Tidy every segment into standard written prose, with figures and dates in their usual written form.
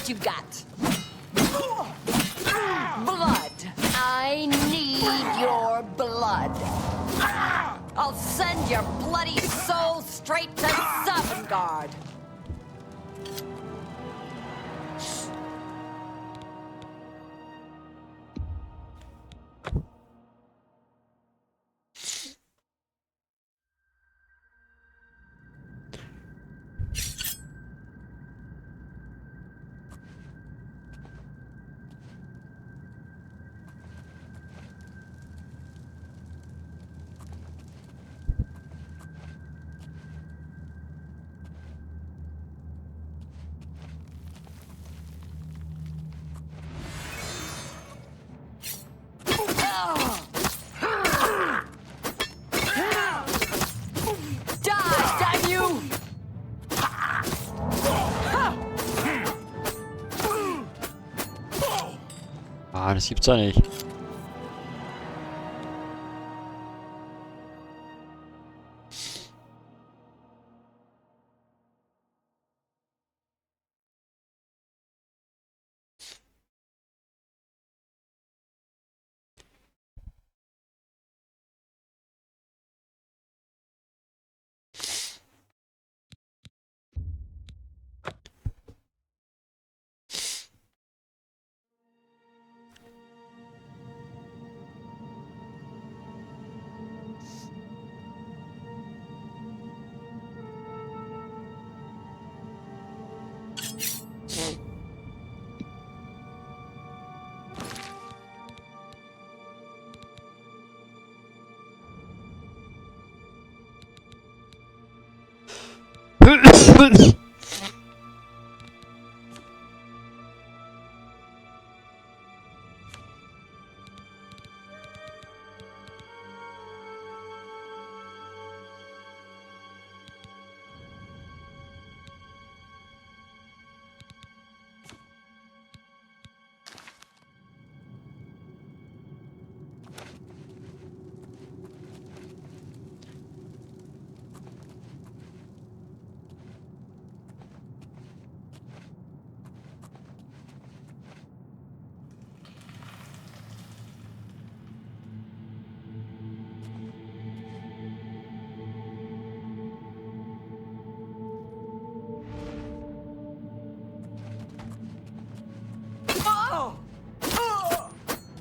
what you've got. Blood. I need your blood. I'll send your bloody soul straight to Sovngarde. Ah, das gibt's ja nicht.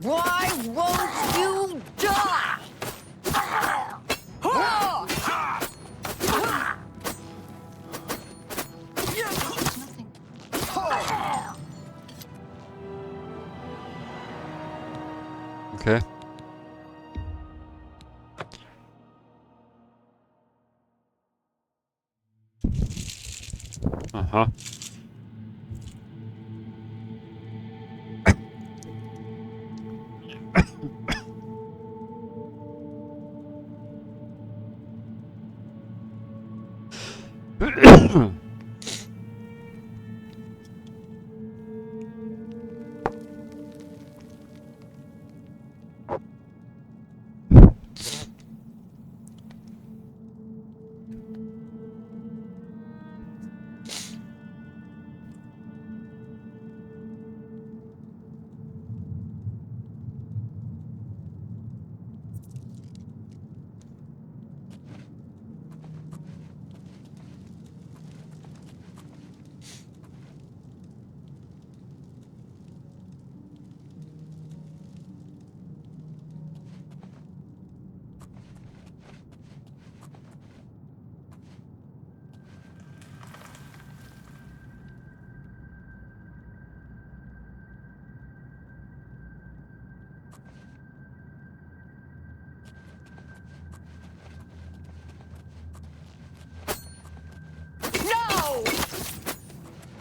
Why won't you die? Okay. Aha.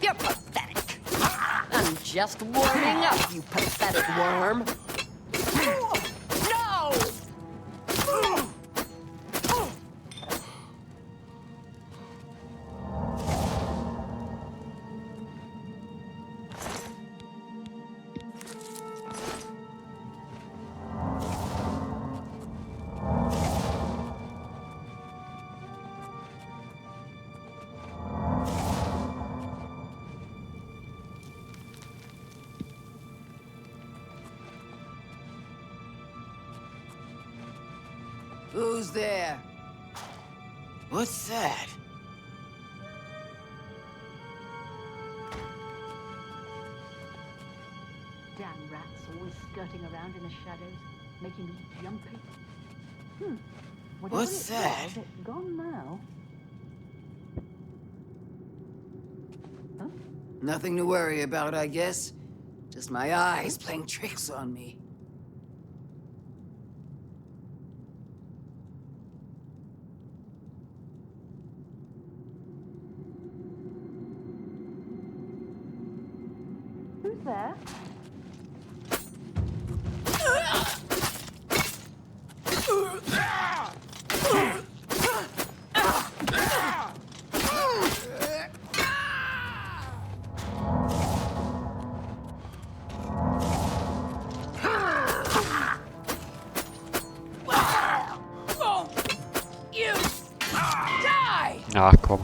You're pathetic. I'm just warming up, you pathetic worm. No! Who's there? What's that? Damn rats always skirting around in the shadows, making me jumpy. Whatever What's it that? was, it's gone now. Huh? Nothing to worry about, I guess. Just my eyes playing tricks on me. Who's there? You die! Ach komm.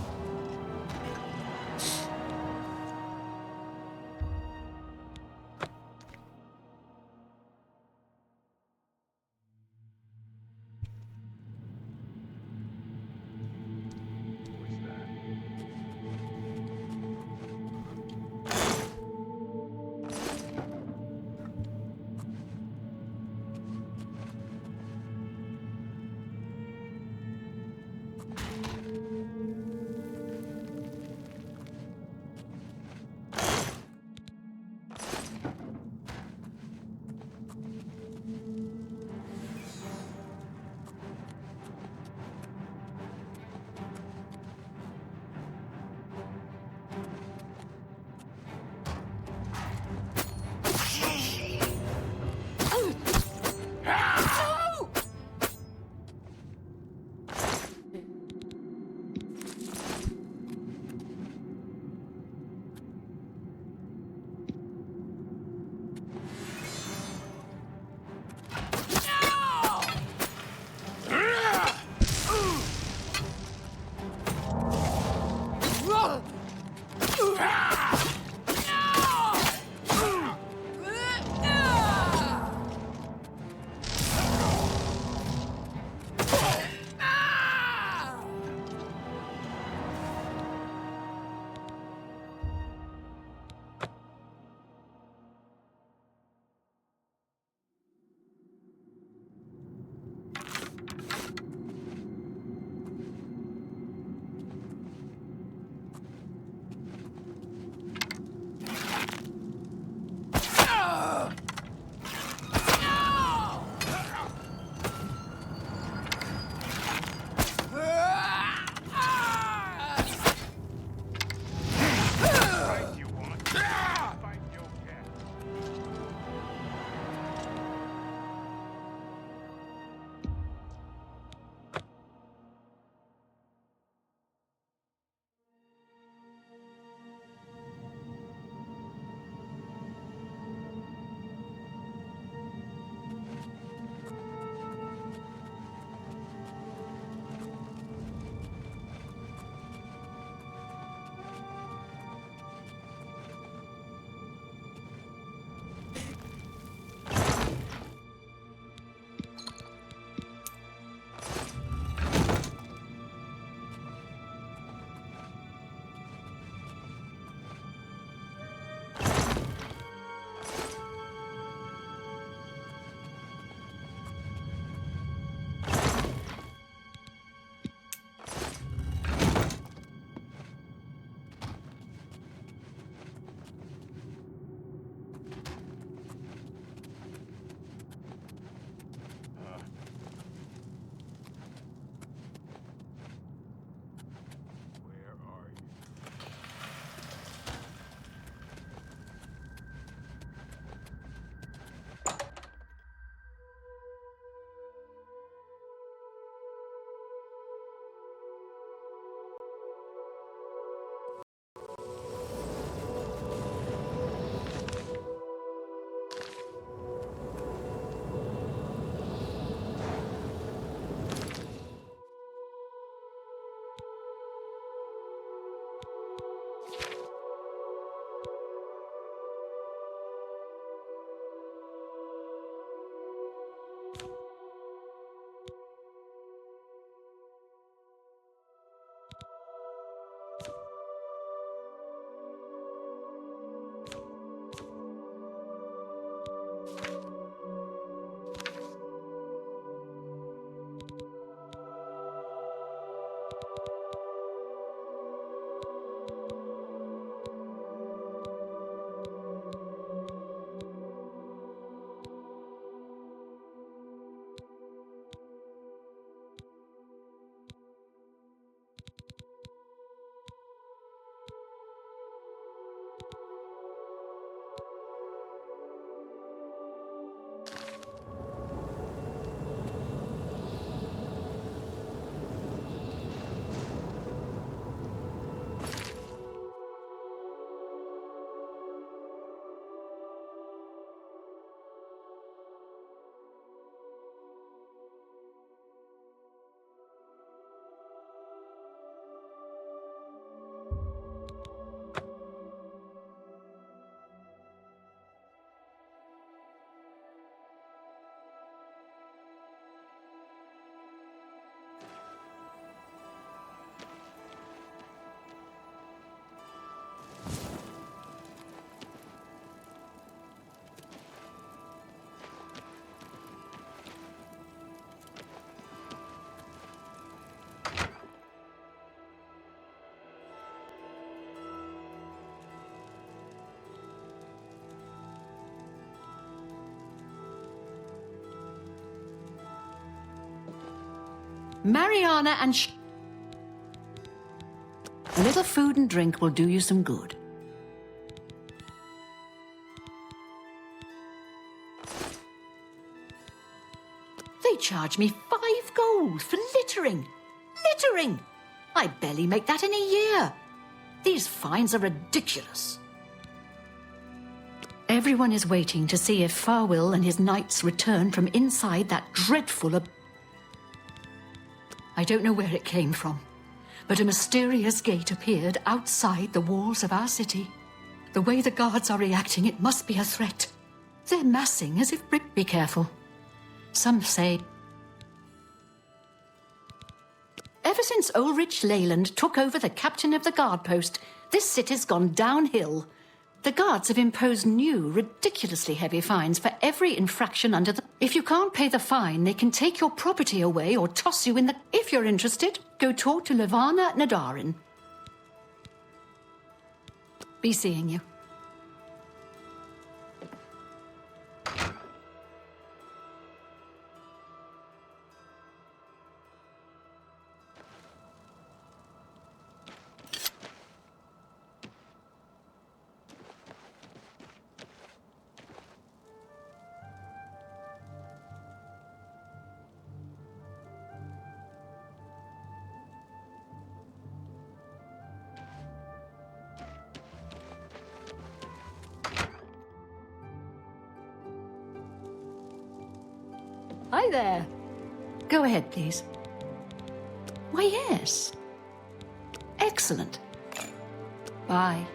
Mariana and a little food and drink will do you some good. They charge me 5 gold for littering. Littering! I barely make that in a year. These fines are ridiculous. Everyone is waiting to see if Farwill and his knights return from inside that dreadful I don't know where it came from, but a mysterious gate appeared outside the walls of our city. The way the guards are reacting, it must be a threat. They're massing as if... Be careful. Some say... Ever since Ulrich Leyland took over the captain of the guard post, this city's gone downhill. The guards have imposed new, ridiculously heavy fines for every infraction under the... If you can't pay the fine, they can take your property away or toss you in the... If you're interested, go talk to Levana Nadarin. Be seeing you. Hi there. Go ahead, please. Why, yes. Excellent. Bye.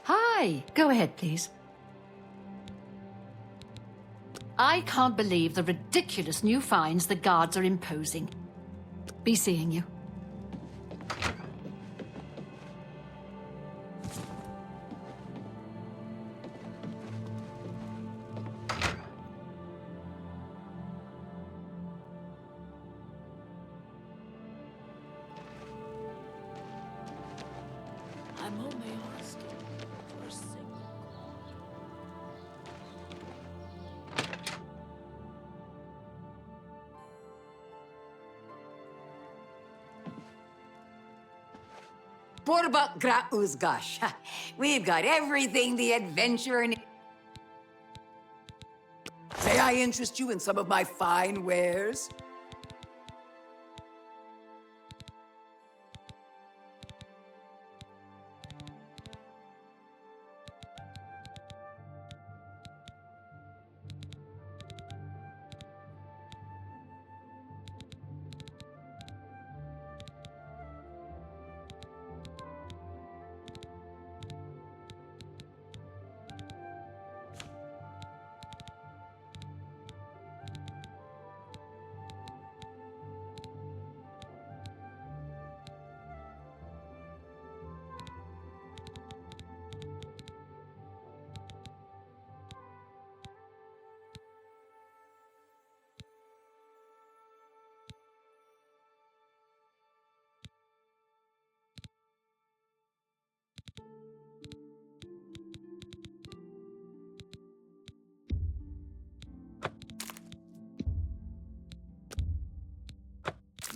Hi. Go ahead, please. I can't believe the ridiculous new fines the guards are imposing. Be seeing you. I'm only asking for a single. Borba gra uzgash. We've got everything the adventurer needs. May I interest you in some of my fine wares?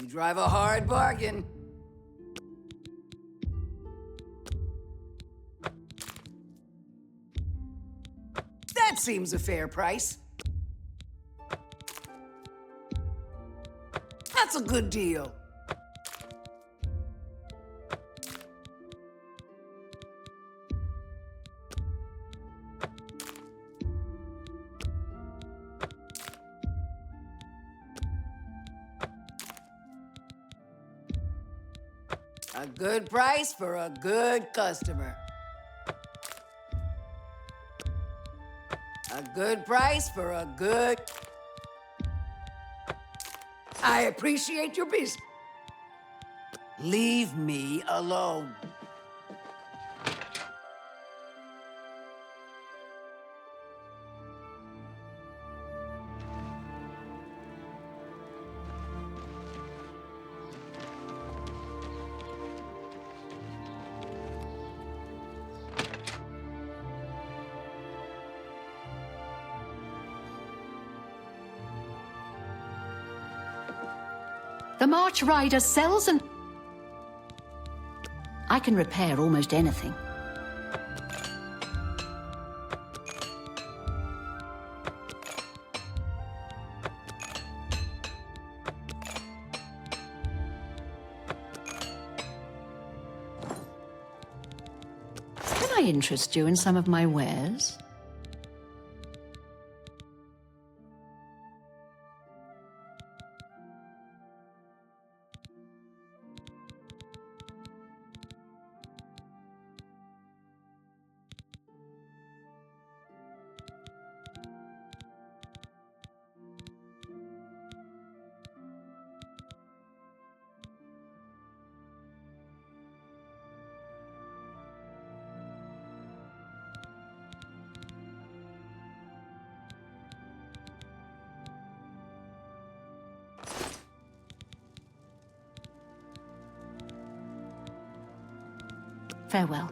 You drive a hard bargain. That seems a fair price. That's a good deal. A good price for a good customer. A good price for a good... I appreciate your business. Leave me alone. The March Rider sells and... I can repair almost anything. Can I interest you in some of my wares? Farewell.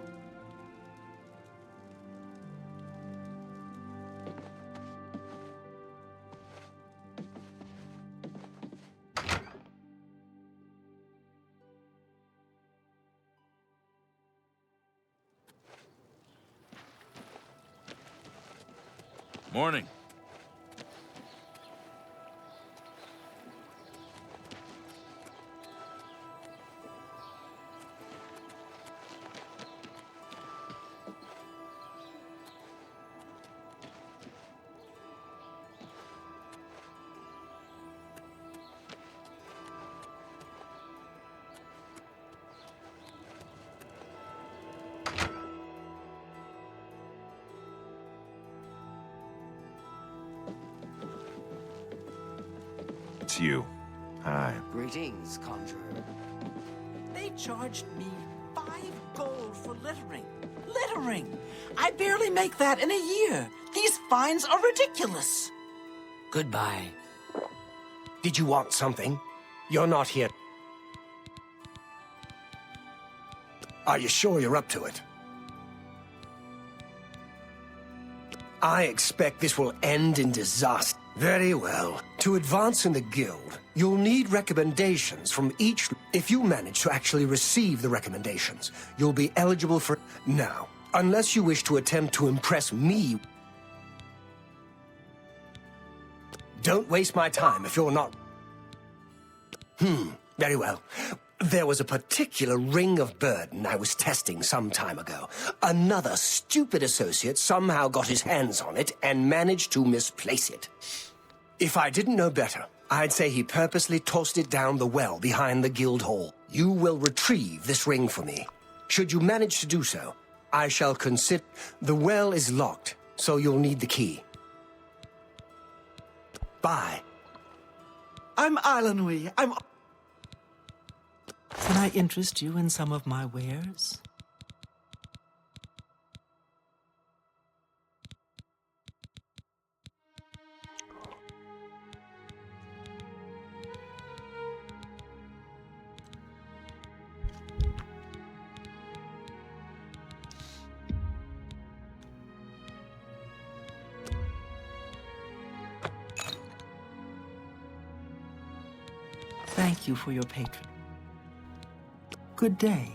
Morning. It's you. Hi. Greetings, conjurer. They charged me 5 gold for littering. Littering! I barely make that in a year. These fines are ridiculous. Goodbye. Did you want something? You're not here. Are you sure you're up to it? I expect this will end in disaster. Very well. To advance in the guild, you'll need recommendations from each... If you manage to actually receive the recommendations, you'll be eligible for... Now, unless you wish to attempt to impress me... Don't waste my time if you're not... Very well. There was a particular ring of burden I was testing some time ago. Another stupid associate somehow got his hands on it and managed to misplace it. If I didn't know better, I'd say he purposely tossed it down the well behind the guild hall. You will retrieve this ring for me. Should you manage to do so, I shall consider... The well is locked, so you'll need the key. Bye. I'm Ilanui. Can I interest you in some of my wares? Thank you for your patronage. Good day.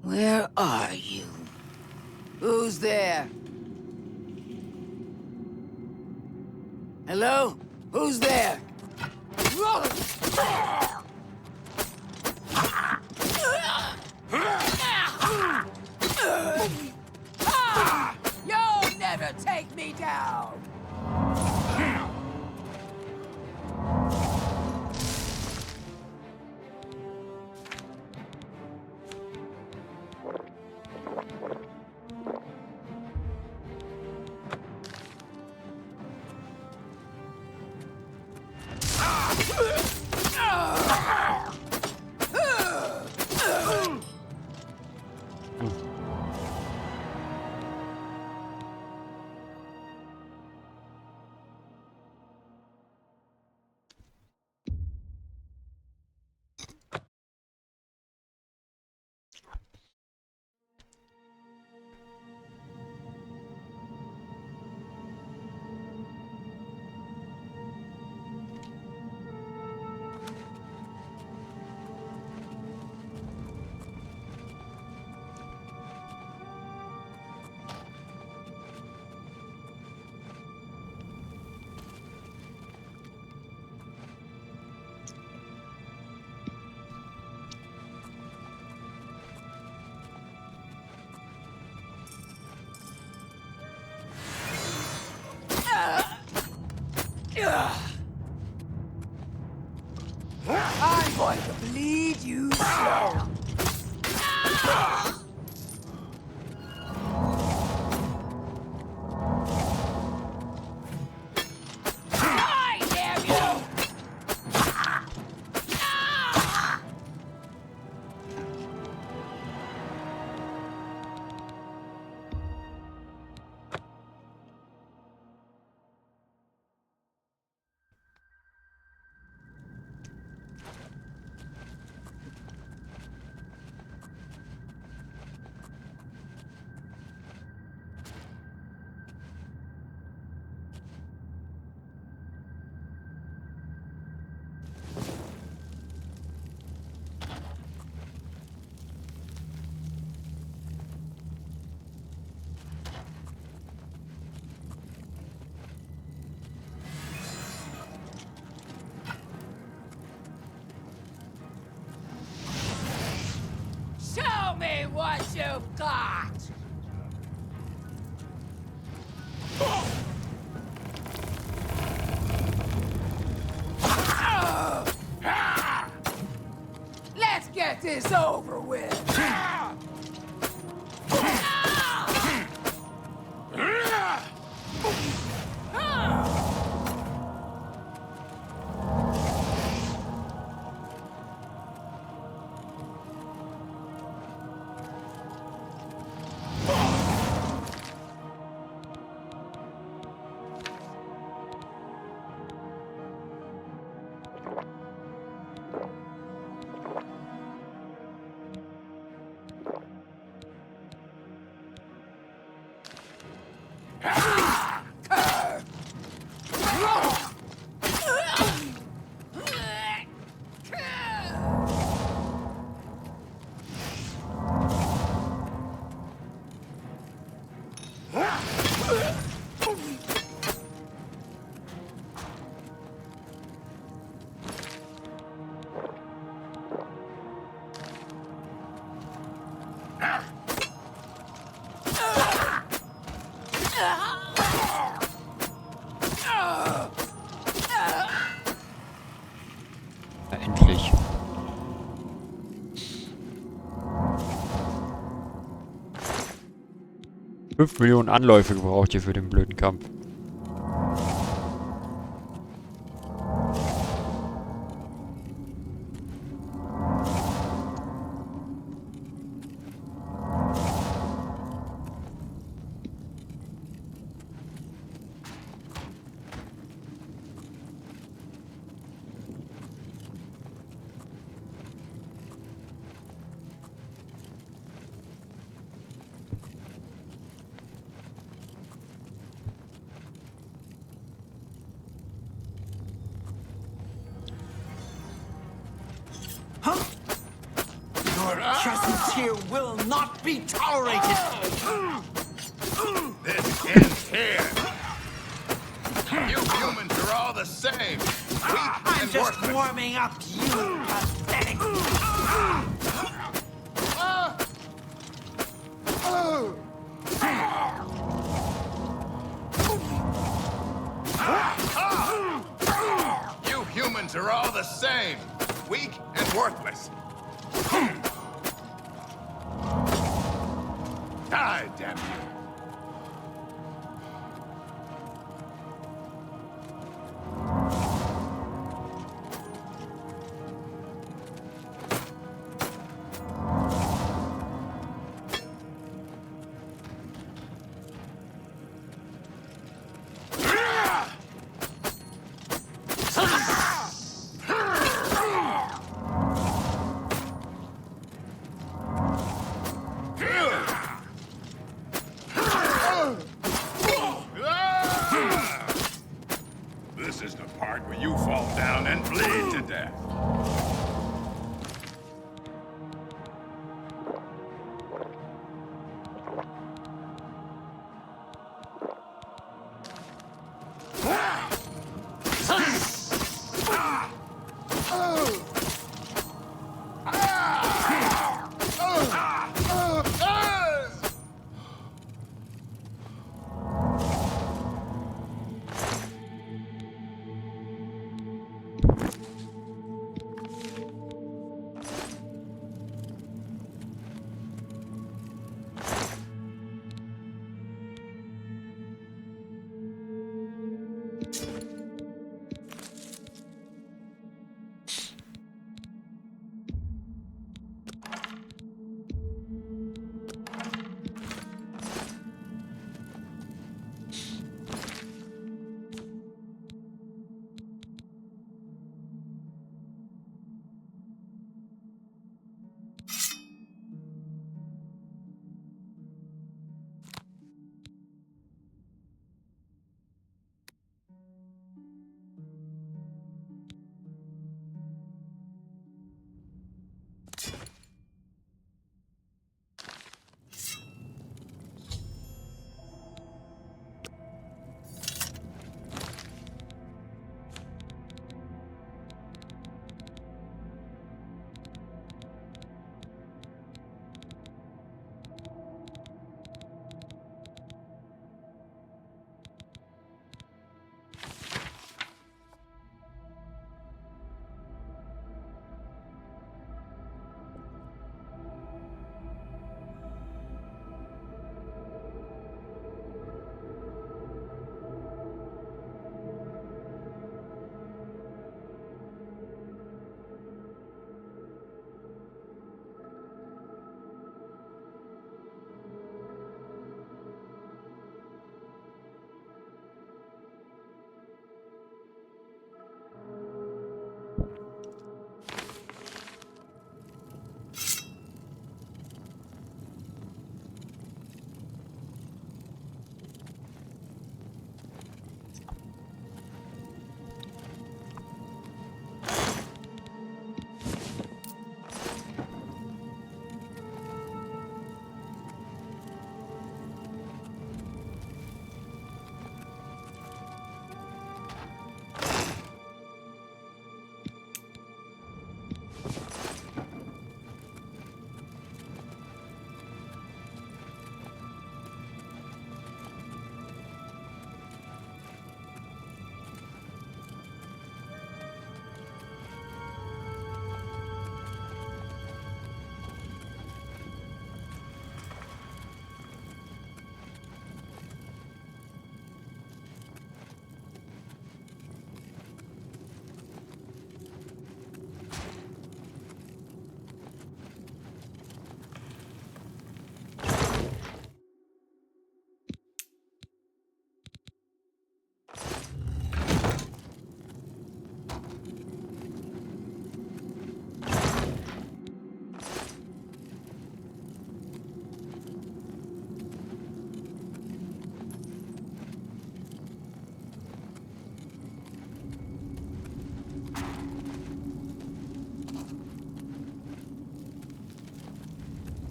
Where are you? Who's there? Hello? Who's there? You'll never take me down! I'm going to bleed you slow. I damn you! Show me what you've got! Let's get this over with! Ja, endlich. Fünf Millionen Anläufe gebraucht ihr für den blöden Kampf. presence here will not be tolerated. This ends here. You humans are all the same. Weak I'm and just worthless. warming up, you pathetic. You humans are all the same. Weak and worthless. Die, damn you.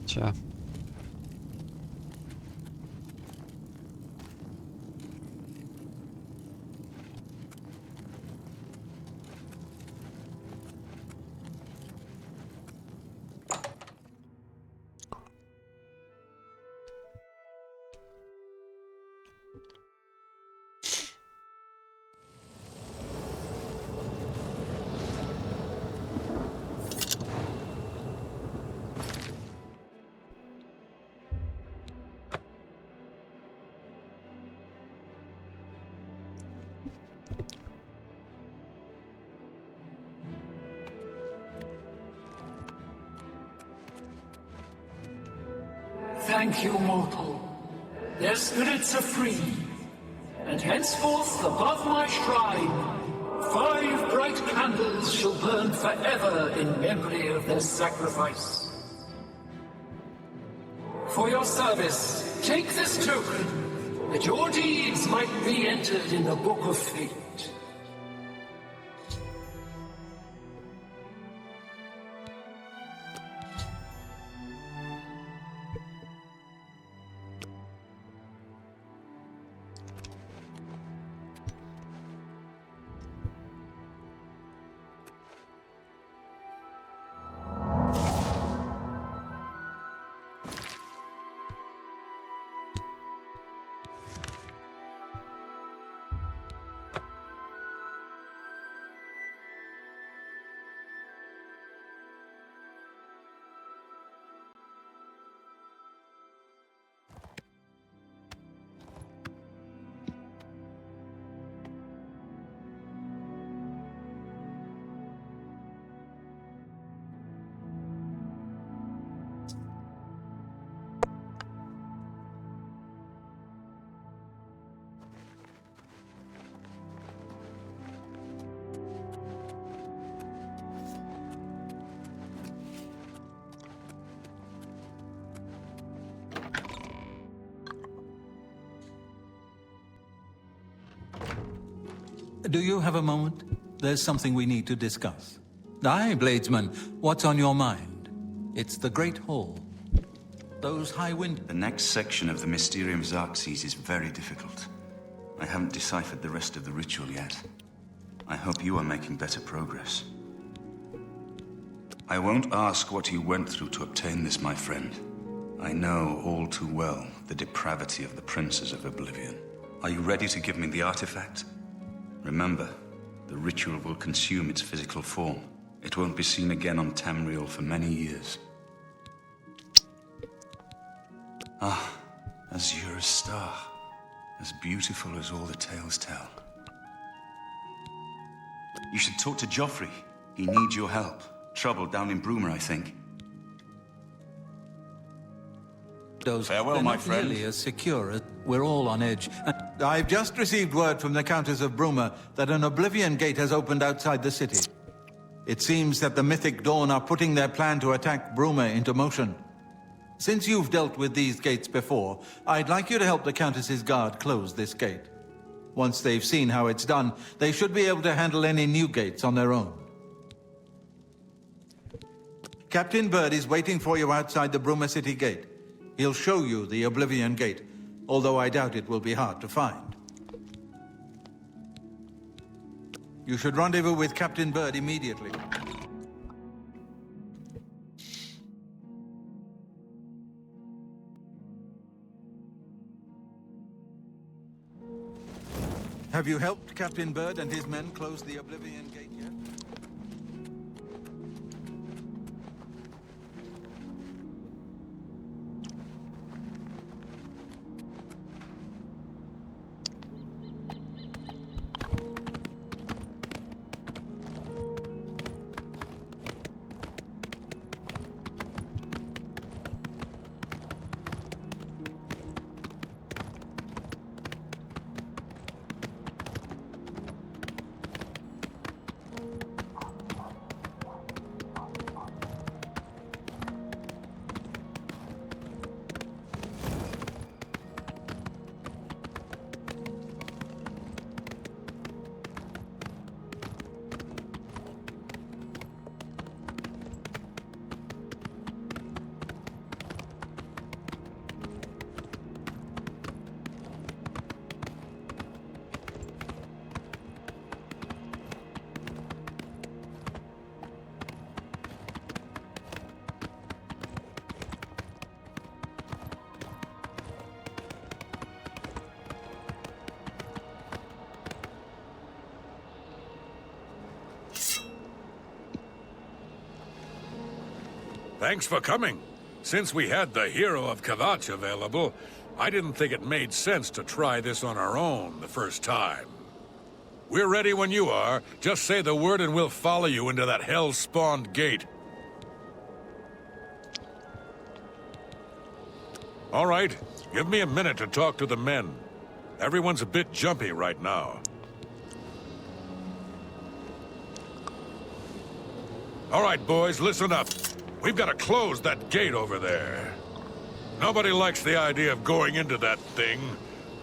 Tja. Thank you, mortal. Their spirits are free, and henceforth above my shrine, 5 bright candles shall burn forever in memory of their sacrifice. For your service, take this token, that your deeds might be entered in the Book of Fate. Do you have a moment? There's something we need to discuss. Aye, Bladesman, what's on your mind? It's the Great Hall. Those high wind... The next section of the Mysterium of Xerxes is very difficult. I haven't deciphered the rest of the ritual yet. I hope you are making better progress. I won't ask what you went through to obtain this, my friend. I know all too well the depravity of the princes of Oblivion. Are you ready to give me the artifact? Remember, the ritual will consume its physical form. It won't be seen again on Tamriel for many years. Ah, Azura's star. As beautiful as all the tales tell. You should talk to Joffrey. He needs your help. Trouble down in Bruma, I think. Farewell, my friend. Nearly as secure as we're all on edge. I've just received word from the Countess of Bruma that an Oblivion gate has opened outside the city. It seems that the Mythic Dawn are putting their plan to attack Bruma into motion. Since you've dealt with these gates before, I'd like you to help the Countess's guard close this gate. Once they've seen how it's done, they should be able to handle any new gates on their own. Captain Bird is waiting for you outside the Bruma City gate. He'll show you the Oblivion gate, although I doubt it will be hard to find. You should rendezvous with Captain Bird immediately. Have you helped Captain Bird and his men close the Oblivion gate yet? Thanks for coming. Since we had the hero of Kvatch available, I didn't think it made sense to try this on our own the first time. We're ready when you are. Just say the word and we'll follow you into that hell-spawned gate. All right, give me a minute to talk to the men. Everyone's a bit jumpy right now. All right, boys, listen up. We've got to close that gate over there. Nobody likes the idea of going into that thing,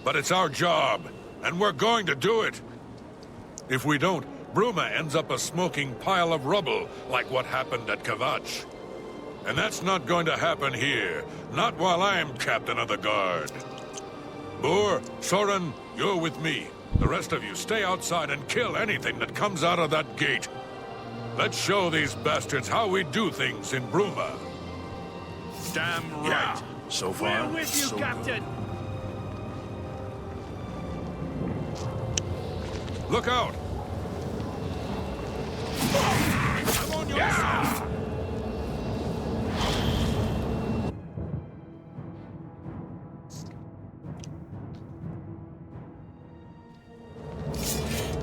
but it's our job, and we're going to do it. If we don't, Bruma ends up a smoking pile of rubble, like what happened at Kvatch. And that's not going to happen here, not while I'm captain of the guard. Boor, Soren, you're with me. The rest of you stay outside and kill anything that comes out of that gate. Let's show these bastards how we do things in Bruma. Damn right. Yeah. So far, We're with you, so Captain. Good. Look out! I'm on your side.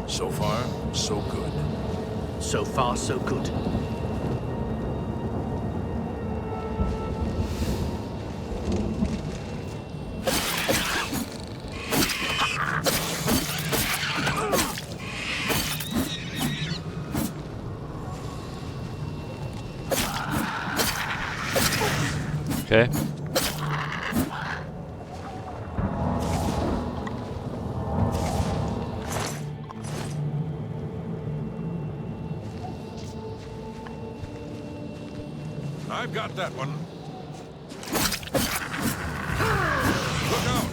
So far, so good. So far, so good. Okay. I've got that one. Look out!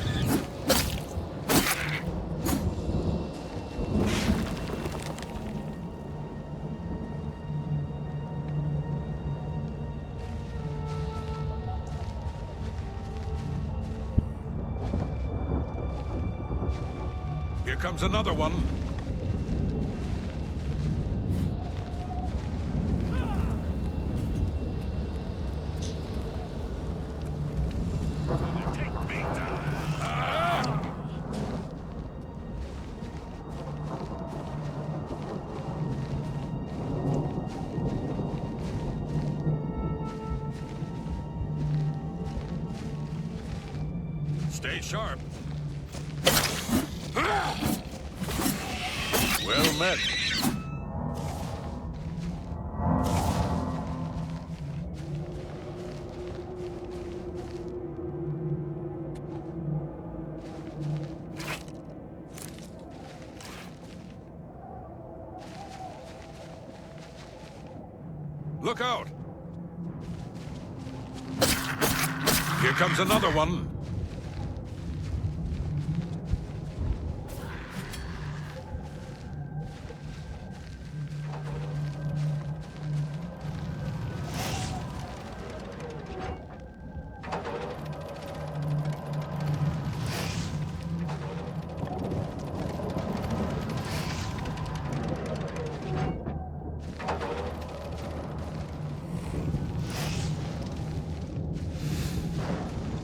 Here comes another one. Stay sharp. Well met. Look out! Here comes another one.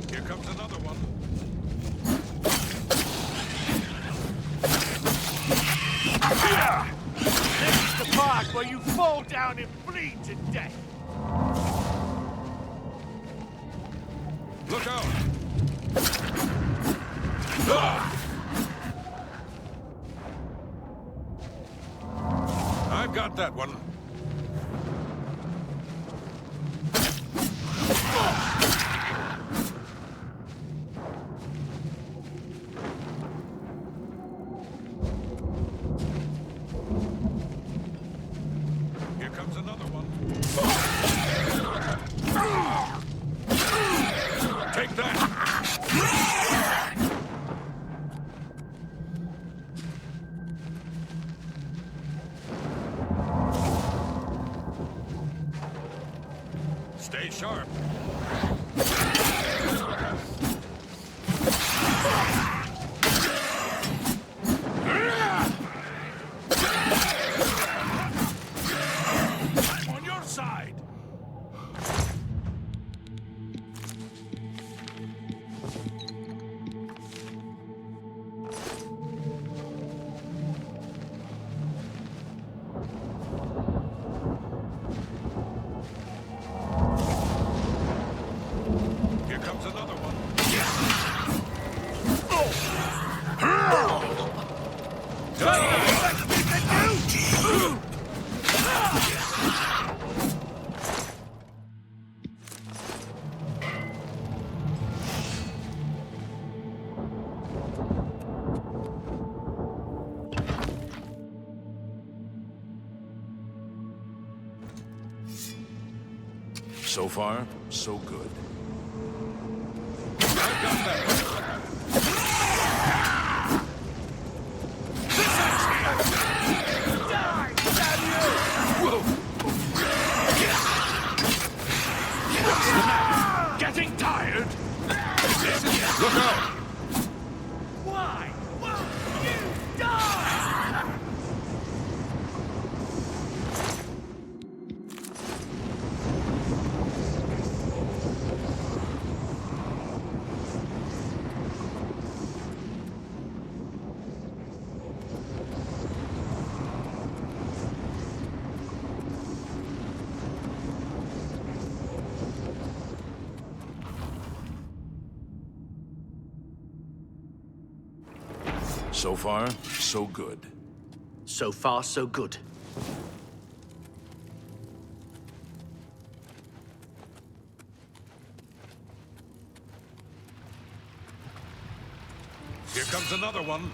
Here comes another one. Yeah! This is the part where you fall down and bleed to death. Look out! Ah! I've got that one. Here comes another one. Take that! Stay sharp. I'm on your side. So far, so good. Getting tired? Look out! Why won't you die? So far, so good. So far, so good. Here comes another one.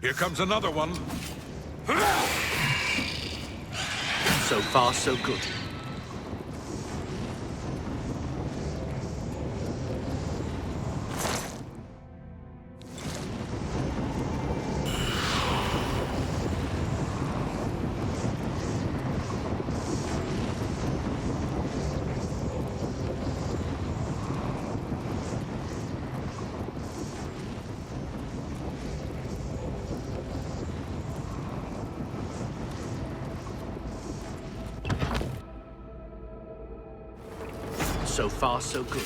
Here comes another one. So far, so good. So far, so good.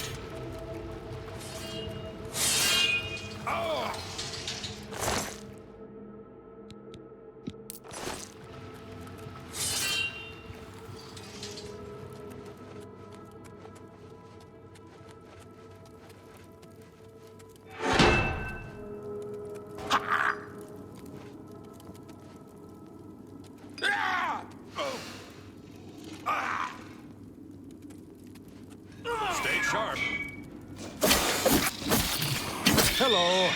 Stay sharp. Hello.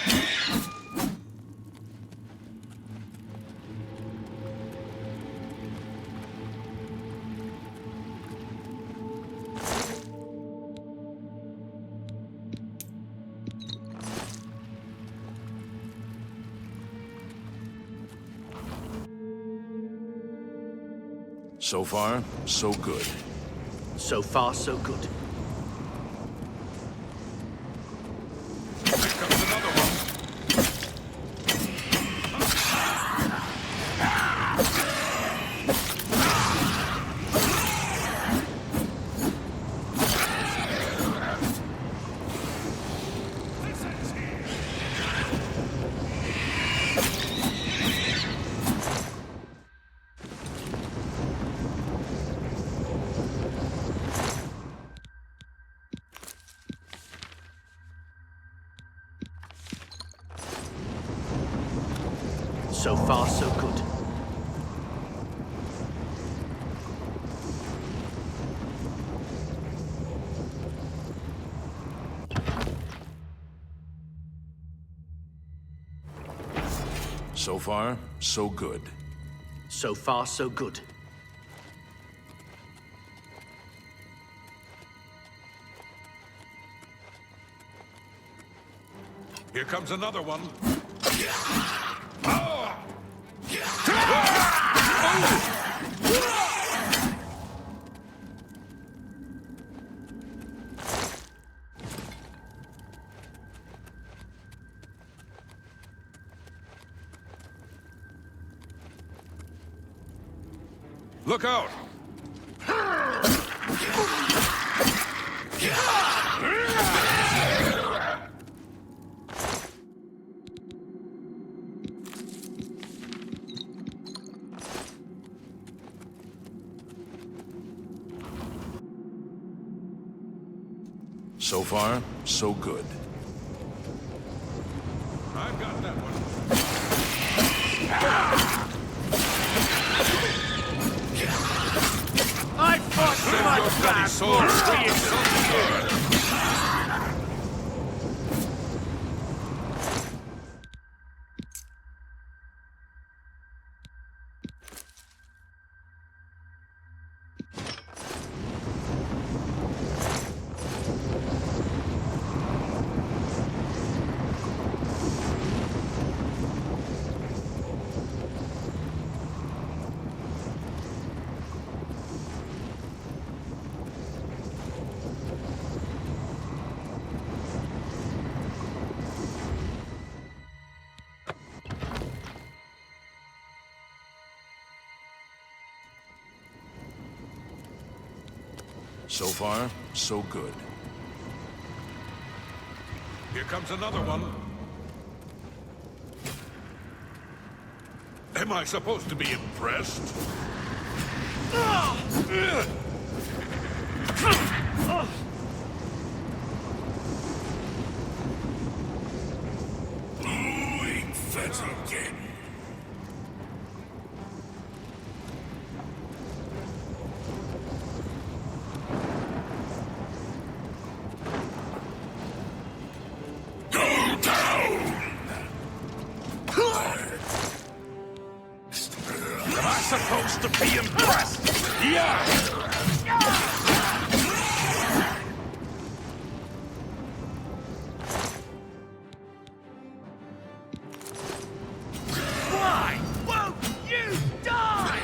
So far, so good. So far, so good. So far, so good. So far, so good. So far, so good. Here comes another one. Look out! So far, so good. I've got that one. I fought so much back for being so good. So far, so good. Here comes another one. Am I supposed to be impressed? Blowing fat again. Supposed to be impressed. Yeah. Why won't you die?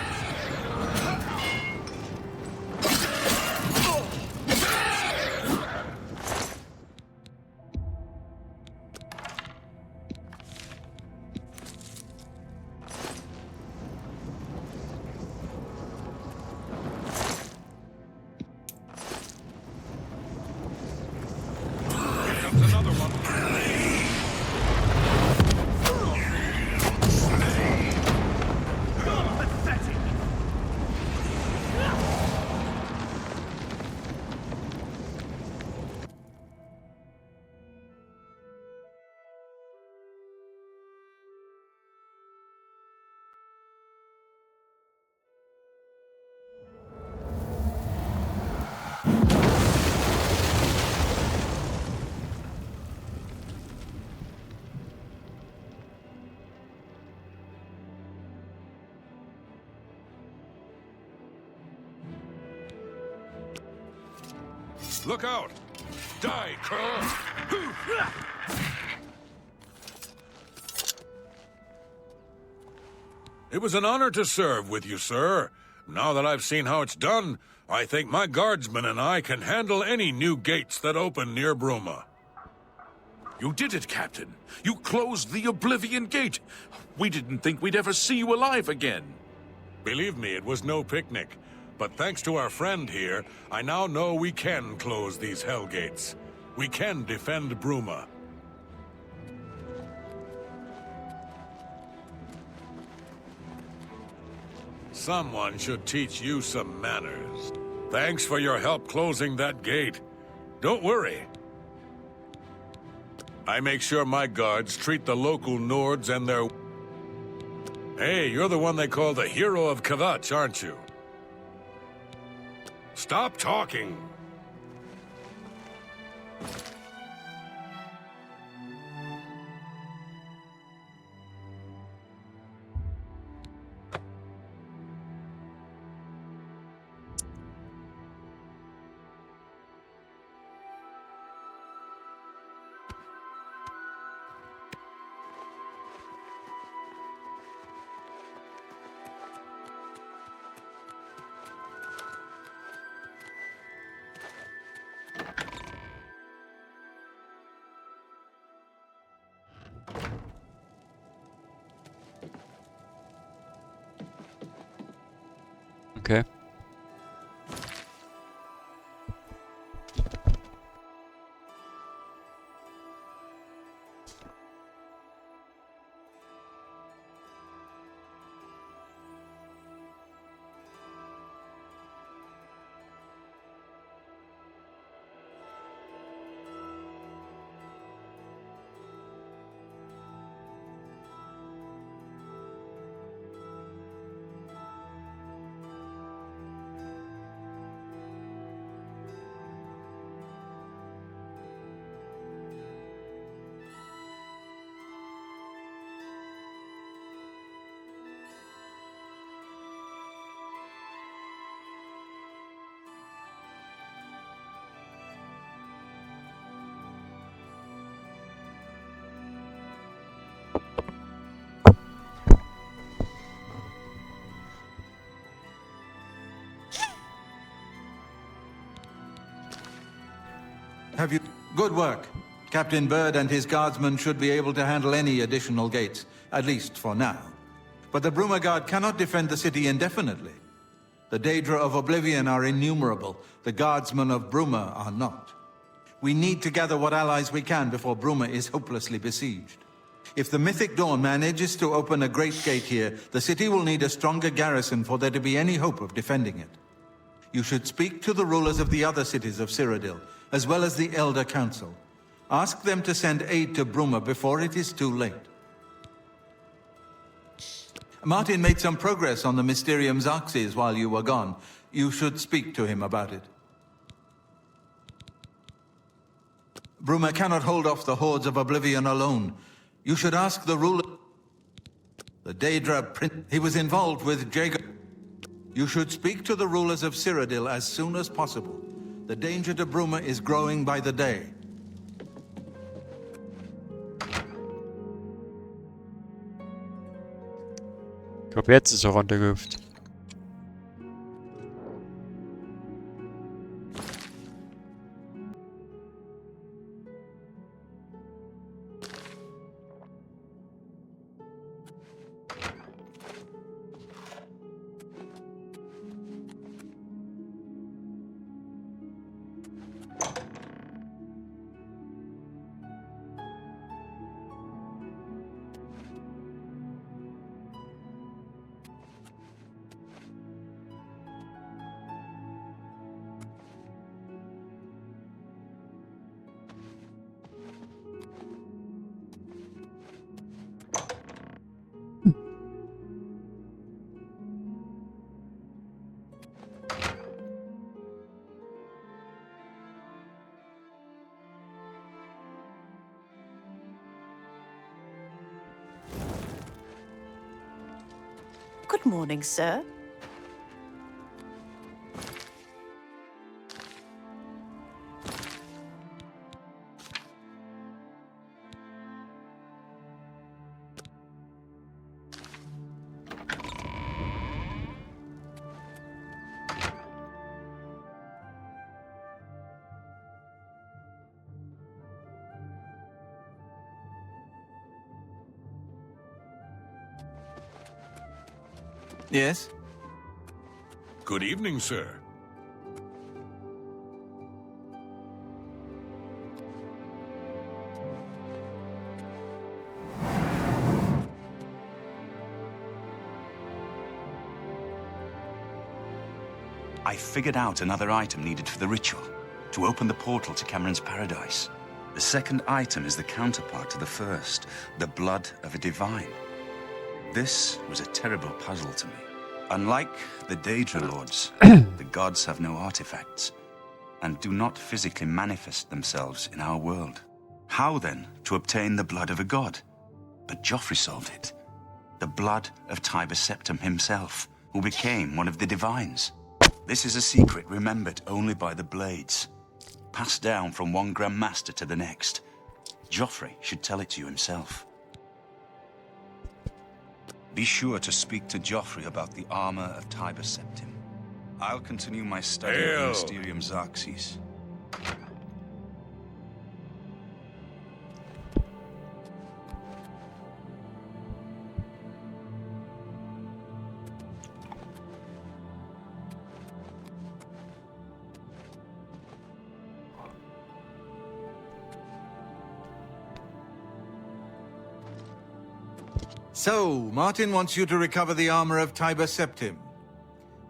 Look out! Die, cur! It was an honor to serve with you, sir. Now that I've seen how it's done, I think my guardsmen and I can handle any new gates that open near Bruma. You did it, Captain. You closed the Oblivion Gate. We didn't think we'd ever see you alive again. Believe me, it was no picnic. But thanks to our friend here, I now know we can close these hell gates. We can defend Bruma. Someone should teach you some manners. Thanks for your help closing that gate. Don't worry. I make sure my guards treat the local Nords and their... Hey, you're the one they call the hero of Kvatch, aren't you? Stop talking! Have you... Good work. Captain Bird and his guardsmen should be able to handle any additional gates, at least for now. But the Bruma Guard cannot defend the city indefinitely. The Daedra of Oblivion are innumerable. The guardsmen of Bruma are not. We need to gather what allies we can before Bruma is hopelessly besieged. If the Mythic Dawn manages to open a great gate here, the city will need a stronger garrison for there to be any hope of defending it. You should speak to the rulers of the other cities of Cyrodiil, as well as the Elder Council. Ask them to send aid to Bruma before it is too late. Martin made some progress on the Mysterium Xarxes while you were gone. You should speak to him about it. Bruma cannot hold off the hordes of Oblivion alone. You should ask the ruler... The Daedra Prince... He was involved with Jacob. You should speak to the rulers of Cyrodiil as soon as possible. The danger to Bruma is growing by the day. Ich glaube, jetzt ist er runtergehüpft. Good morning, sir. Yes? Good evening, sir. I figured out another item needed for the ritual, to open the portal to Cameron's paradise. The second item is the counterpart to the first, the blood of a divine. This was a terrible puzzle to me. Unlike the Daedra Lords, the gods have no artifacts, and do not physically manifest themselves in our world. How, then, to obtain the blood of a god? But Joffrey solved it. The blood of Tiber Septim himself, who became one of the divines. This is a secret remembered only by the Blades, passed down from one Grand Master to the next. Joffrey should tell it to you himself. Be sure to speak to Joffrey about the armor of Tiber Septim. I'll continue my study of the Mysterium Xarxes. So, Martin wants you to recover the armor of Tiber Septim.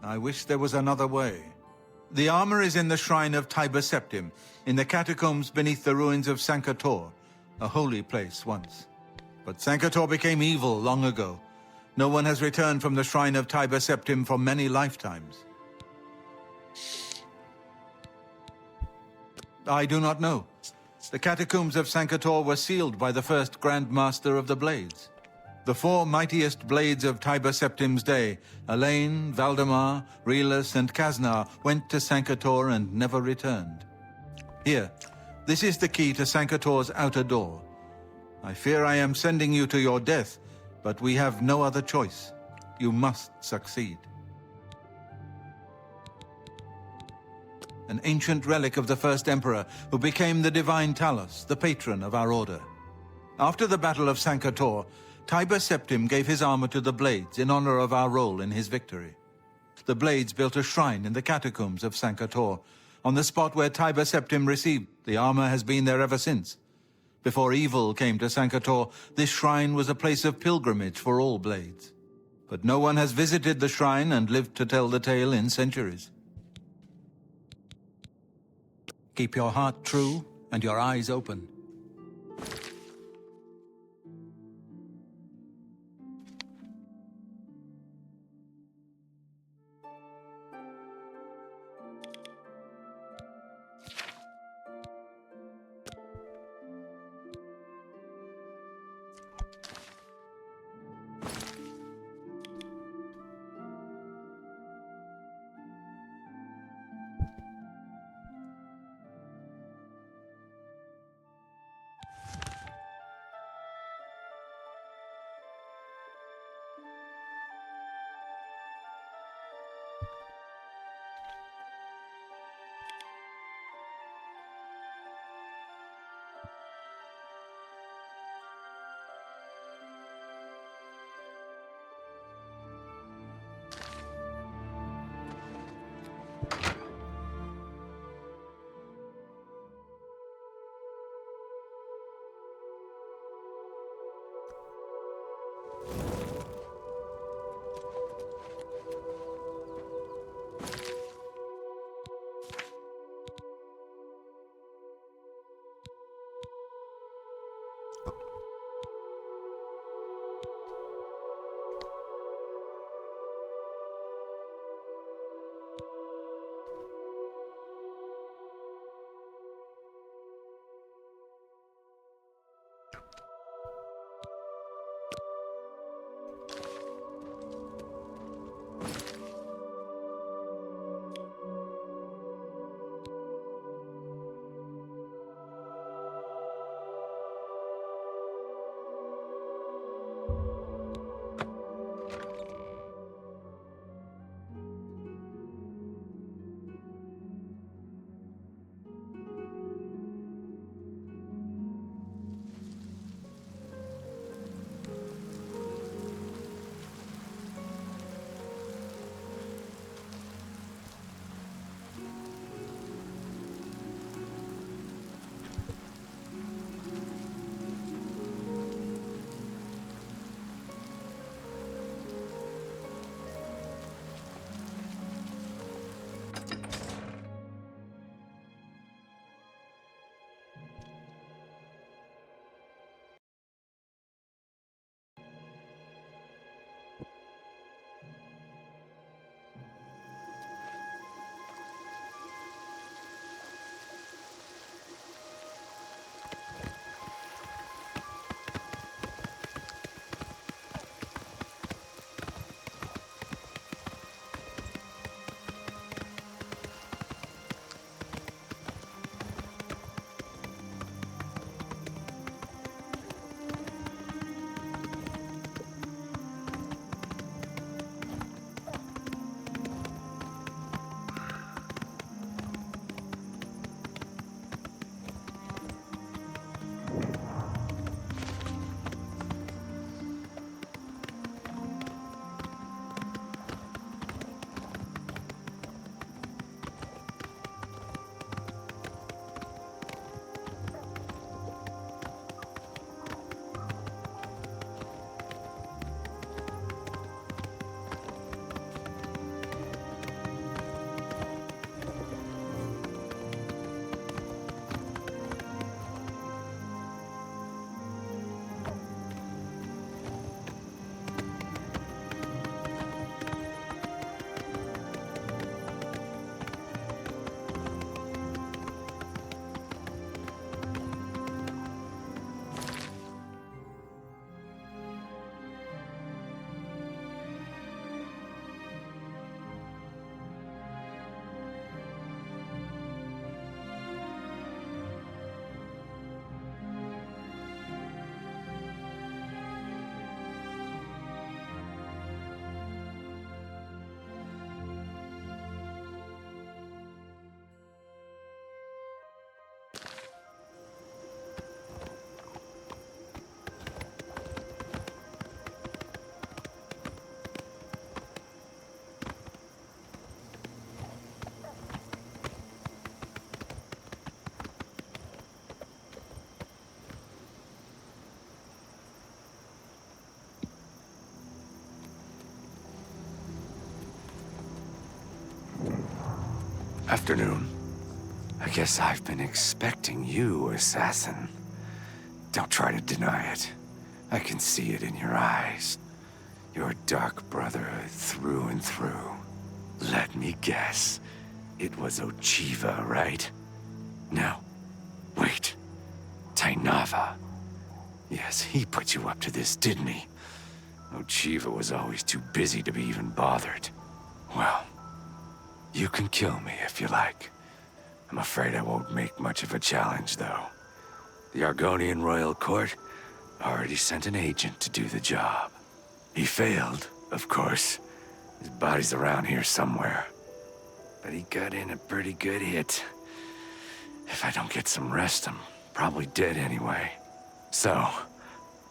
I wish there was another way. The armor is in the shrine of Tiber Septim, in the catacombs beneath the ruins of Sankator, a holy place once. But Sankator became evil long ago. No one has returned from the shrine of Tiber Septim for many lifetimes. I do not know. The catacombs of Sankator were sealed by the first Grand Master of the Blades. The four mightiest blades of Tiber Septim's day, Elaine, Valdemar, Relus, and Kaznar, went to Sankator and never returned. Here, this is the key to Sankator's outer door. I fear I am sending you to your death, but we have no other choice. You must succeed. an ancient relic of the first emperor who became the divine Talos, the patron of our order. After the Battle of Sankator, Tiber Septim gave his armor to the Blades in honor of our role in his victory. The Blades built a shrine in the catacombs of Sankator, on the spot where Tiber Septim received. The armor has been there ever since. Before evil came to Sankator, this shrine was a place of pilgrimage for all Blades. But no one has visited the shrine and lived to tell the tale in centuries. Keep your heart true and your eyes open. Afternoon. I guess I've been expecting you, assassin. Don't try to deny it. I can see it in your eyes. Your dark brotherhood through and through. Let me guess. It was Ochiva, right? No. Wait. Tainava. Yes, he put you up to this, didn't he? Ochiva was always too busy to be even bothered. Well, you can kill me if you like. I'm afraid I won't make much of a challenge, though. The Argonian Royal Court already sent an agent to do the job. He failed, of course. His body's around here somewhere. But he got in a pretty good hit. If I don't get some rest, I'm probably dead anyway. So,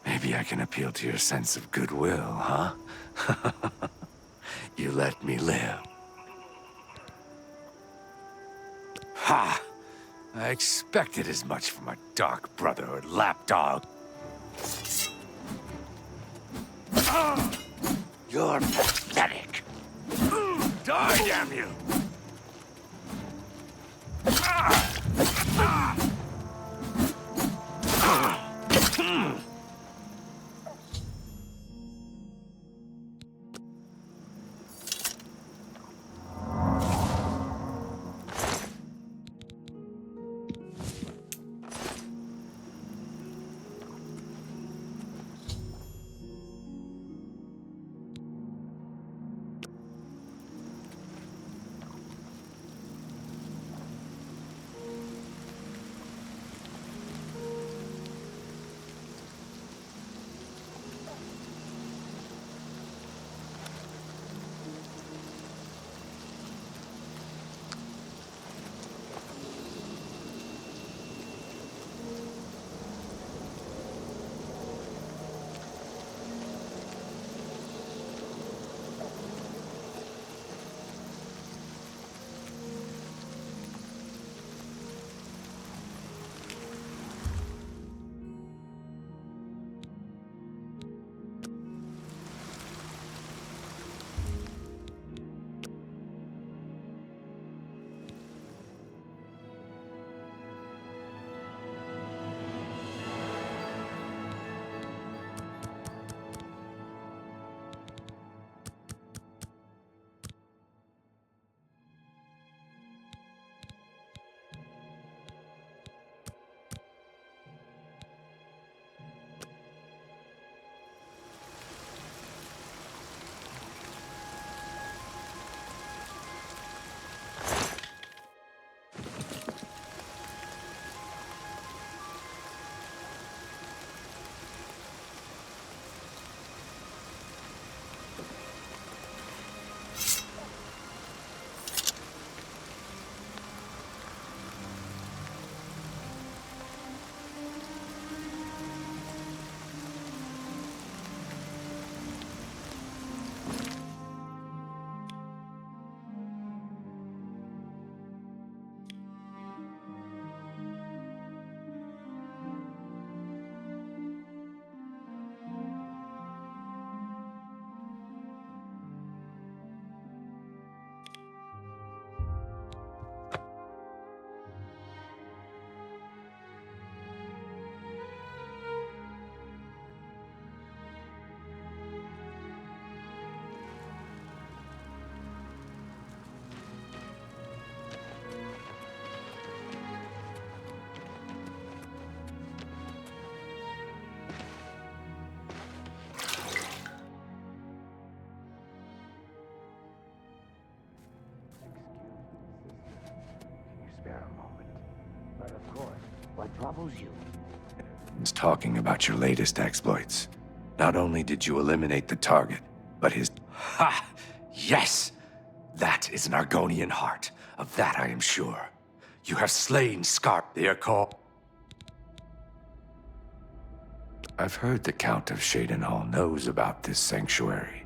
maybe I can appeal to your sense of goodwill, huh? You let me live. Ha! I expected as much from a Dark Brotherhood lapdog. You're pathetic. Die, damn you! What troubles you? He's talking about your latest exploits. Not only did you eliminate the target, but his... Ha! Yes! That is an Argonian heart. Of that I am sure. You have slain Scarp, they are called... I've heard the Count of Shadenhall knows about this sanctuary,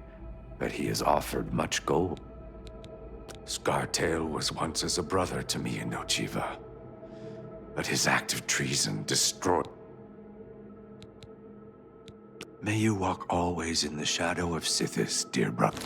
but he has offered much gold. Scartail was once as a brother to me in Ochiva, but his act of treason destroyed... May you walk always in the shadow of Sithis, dear brother.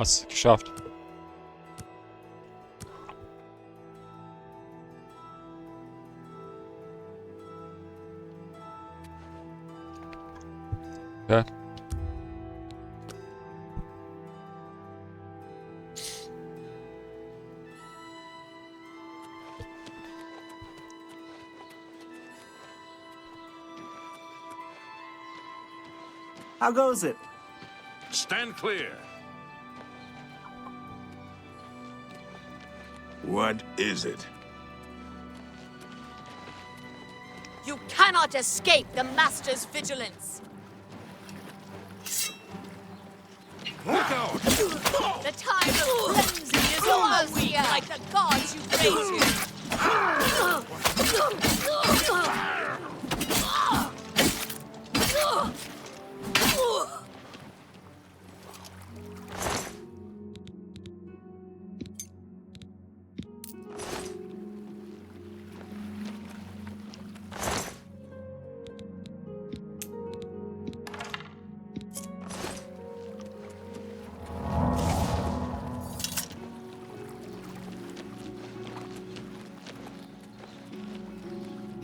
Hast es geschafft. Ja. How goes it? Stand clear. What is it? You cannot escape the Master's vigilance. Look out! The time of cleansing is almost here, like the gods you pray to.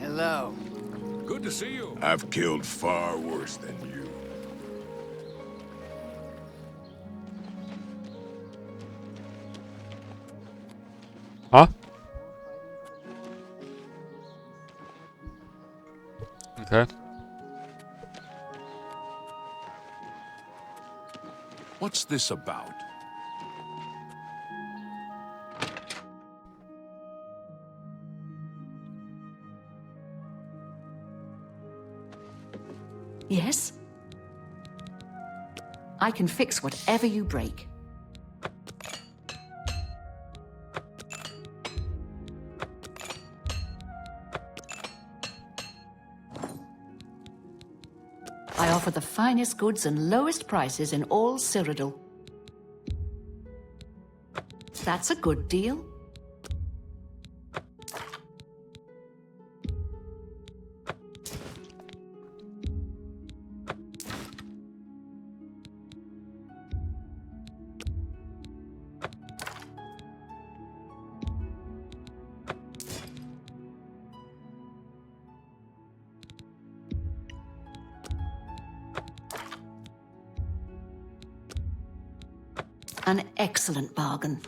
Hello. Good to see you. I've killed far worse than you. Huh? Okay. What's this about? Yes? I can fix whatever you break. I offer the finest goods and lowest prices in all Cyrodiil. That's a good deal. An excellent bargain.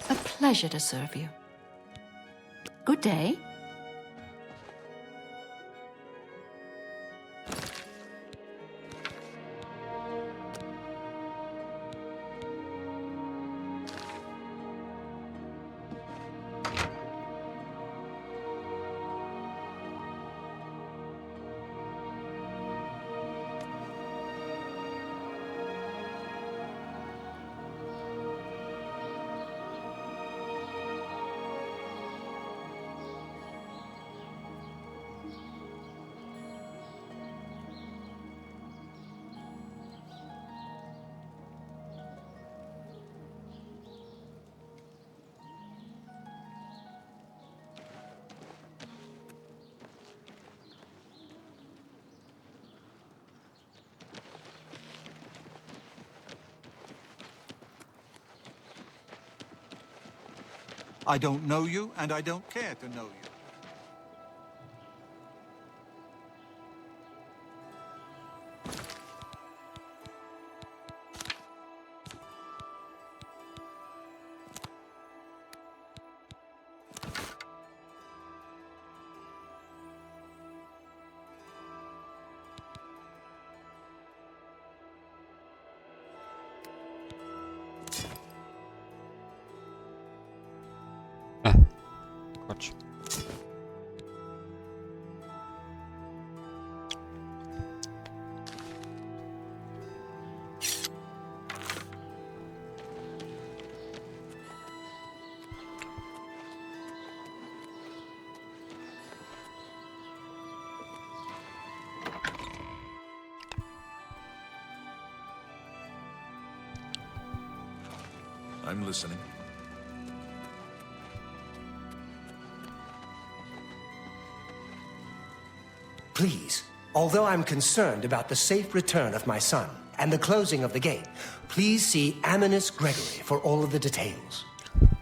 A pleasure to serve you. Good day. I don't know you, and I don't care to know you. Quatsch. I'm listening. Please, although I'm concerned about the safe return of my son and the closing of the gate, please see Aminus Gregory for all of the details.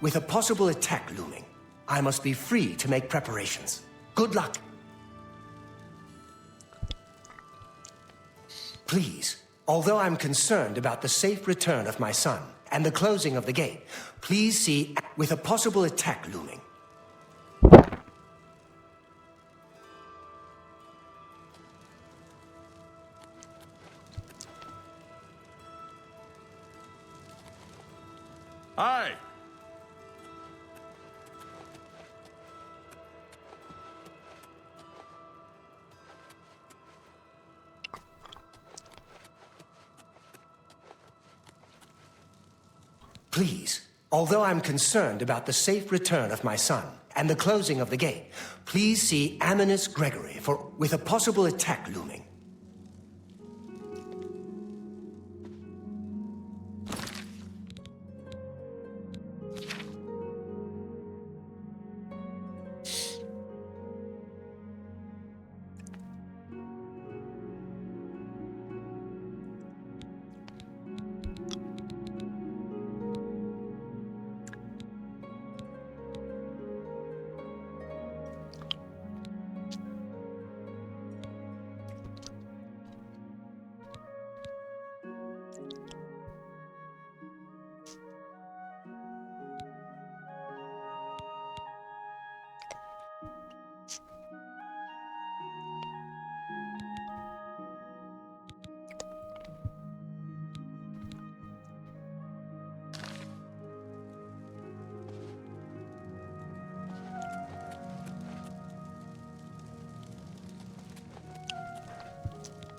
With a possible attack looming, I must be free to make preparations. Good luck. Please, although I'm concerned about the safe return of my son and the closing of the gate, please see with a possible attack looming. Aye. Please, although I'm concerned about the safe return of my son and the closing of the gate, please see Aminus Gregory for with a possible attack looming.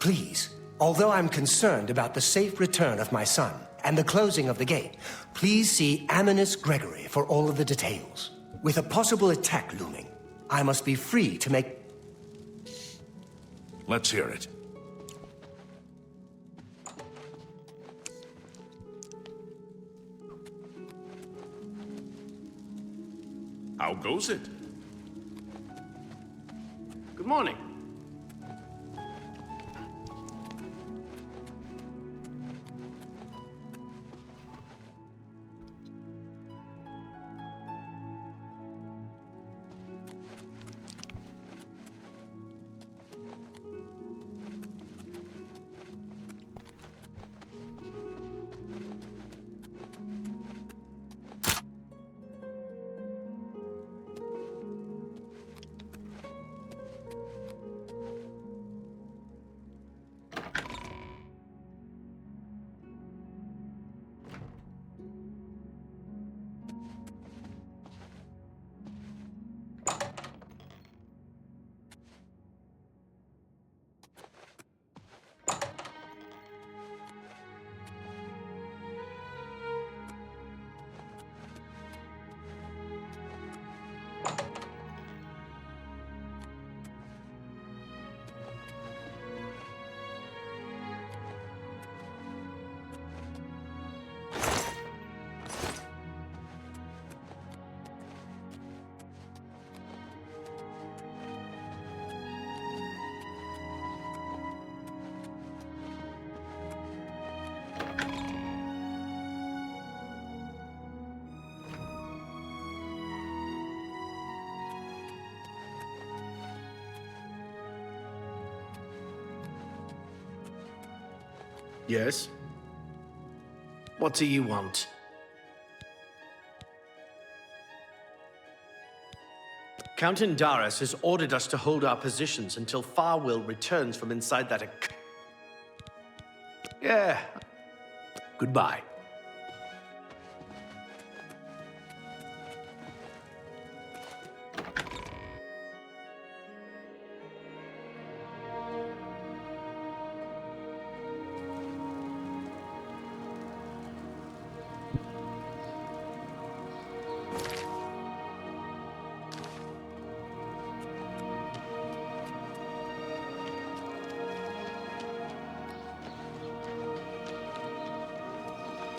Please, although I'm concerned about the safe return of my son and the closing of the gate, please see Aminus Gregory for all of the details. With a possible attack looming, I must be free to make... Let's hear it. How goes it? Good morning. Yes? What do you want? Count Indaris has ordered us to hold our positions until Farwill returns from inside that... Yeah. Goodbye.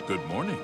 Good morning.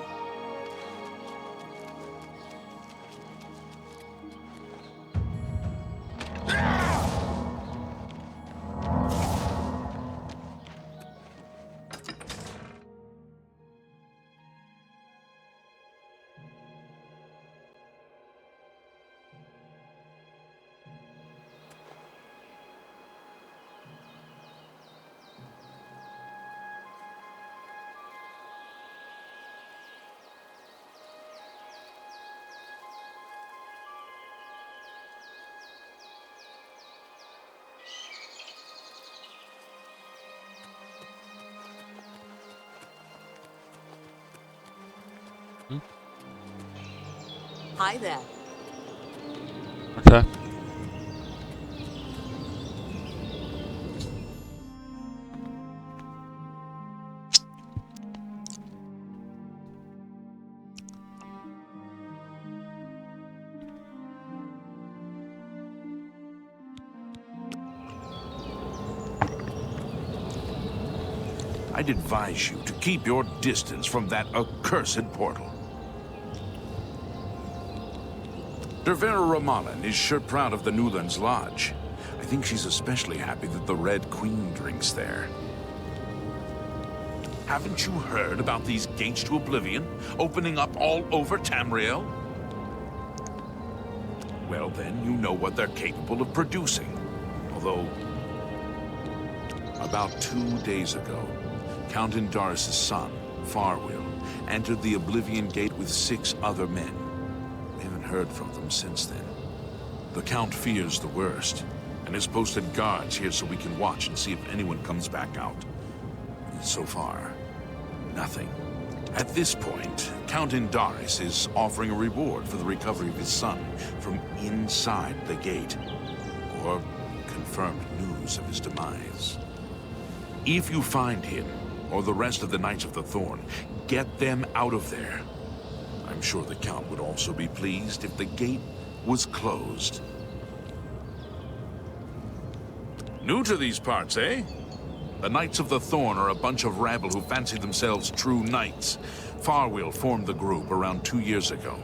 Hi there. Okay. I'd advise you to keep your distance from that accursed portal. Dervera Ramalan is sure proud of the Newlands Lodge. I think she's especially happy that the Red Queen drinks there. Haven't you heard about these gates to Oblivion opening up all over Tamriel? Well then, you know what they're capable of producing. Although, about 2 days ago, Count Indaris' son, Farwill, entered the Oblivion Gate with 6 other men. We haven't heard from them since then. The Count fears the worst, and has posted guards here so we can watch and see if anyone comes back out. So far, nothing. At this point, Count Indaris is offering a reward for the recovery of his son from inside the gate, or confirmed news of his demise. If you find him, or the rest of the Knights of the Thorn, get them out of there. I'm sure the Count would also be pleased if the gate was closed. New to these parts, eh? The Knights of the Thorn are a bunch of rabble who fancy themselves true knights. Farwill formed the group around 2 years ago.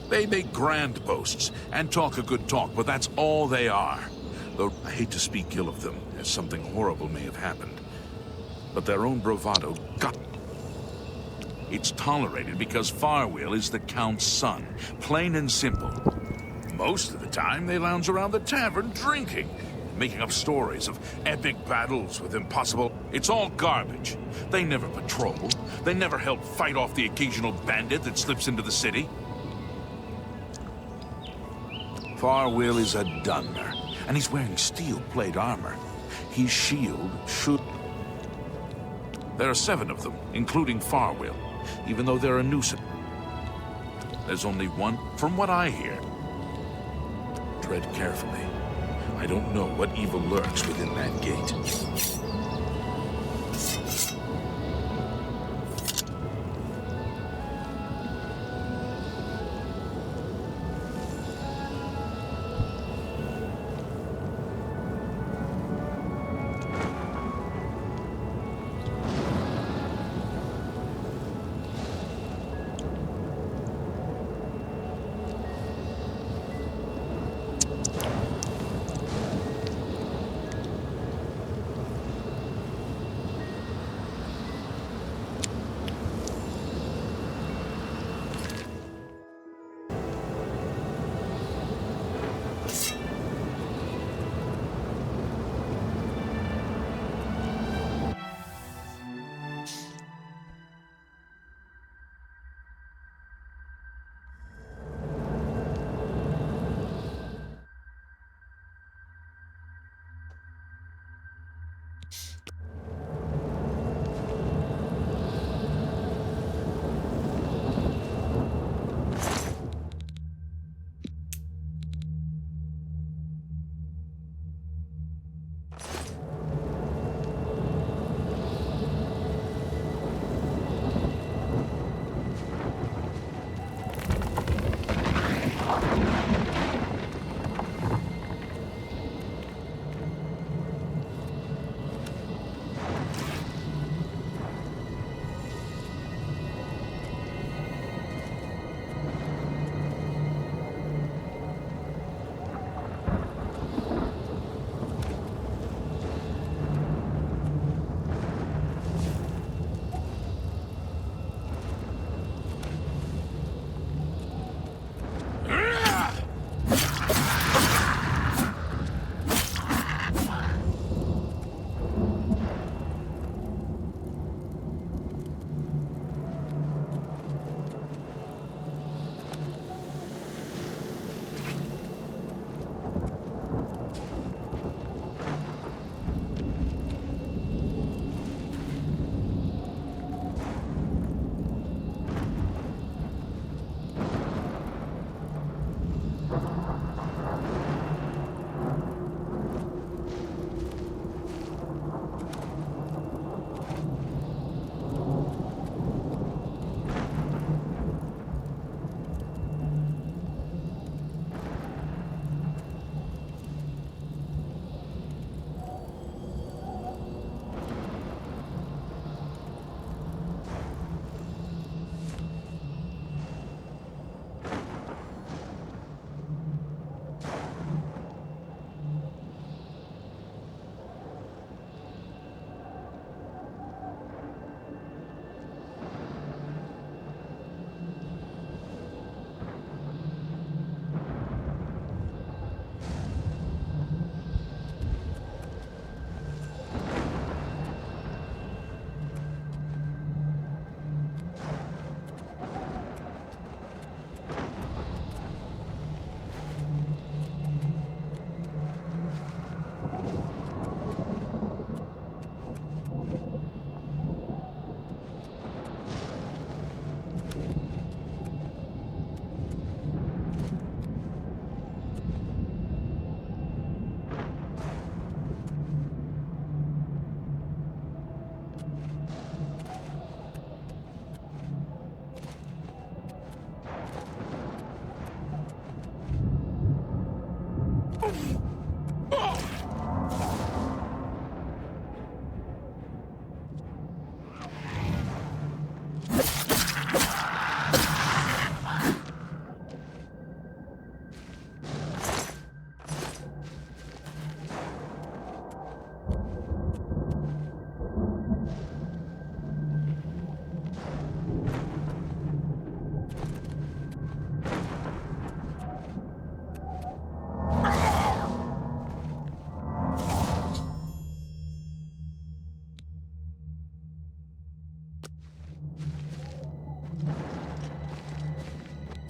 They make grand boasts and talk a good talk, but that's all they are. Though I hate to speak ill of them, as something horrible may have happened. But their own bravado got... It's tolerated because Farwill is the Count's son, plain and simple. Most of the time, they lounge around the tavern drinking, making up stories of epic battles with impossible... It's all garbage. They never patrol. They never help fight off the occasional bandit that slips into the city. Farwill is a Dunmer, and he's wearing steel plate armor. His shield should... There are 7 of them, including Farwill, even though they're a nuisance. There's only one, from what I hear. Tread carefully. I don't know what evil lurks within that gate.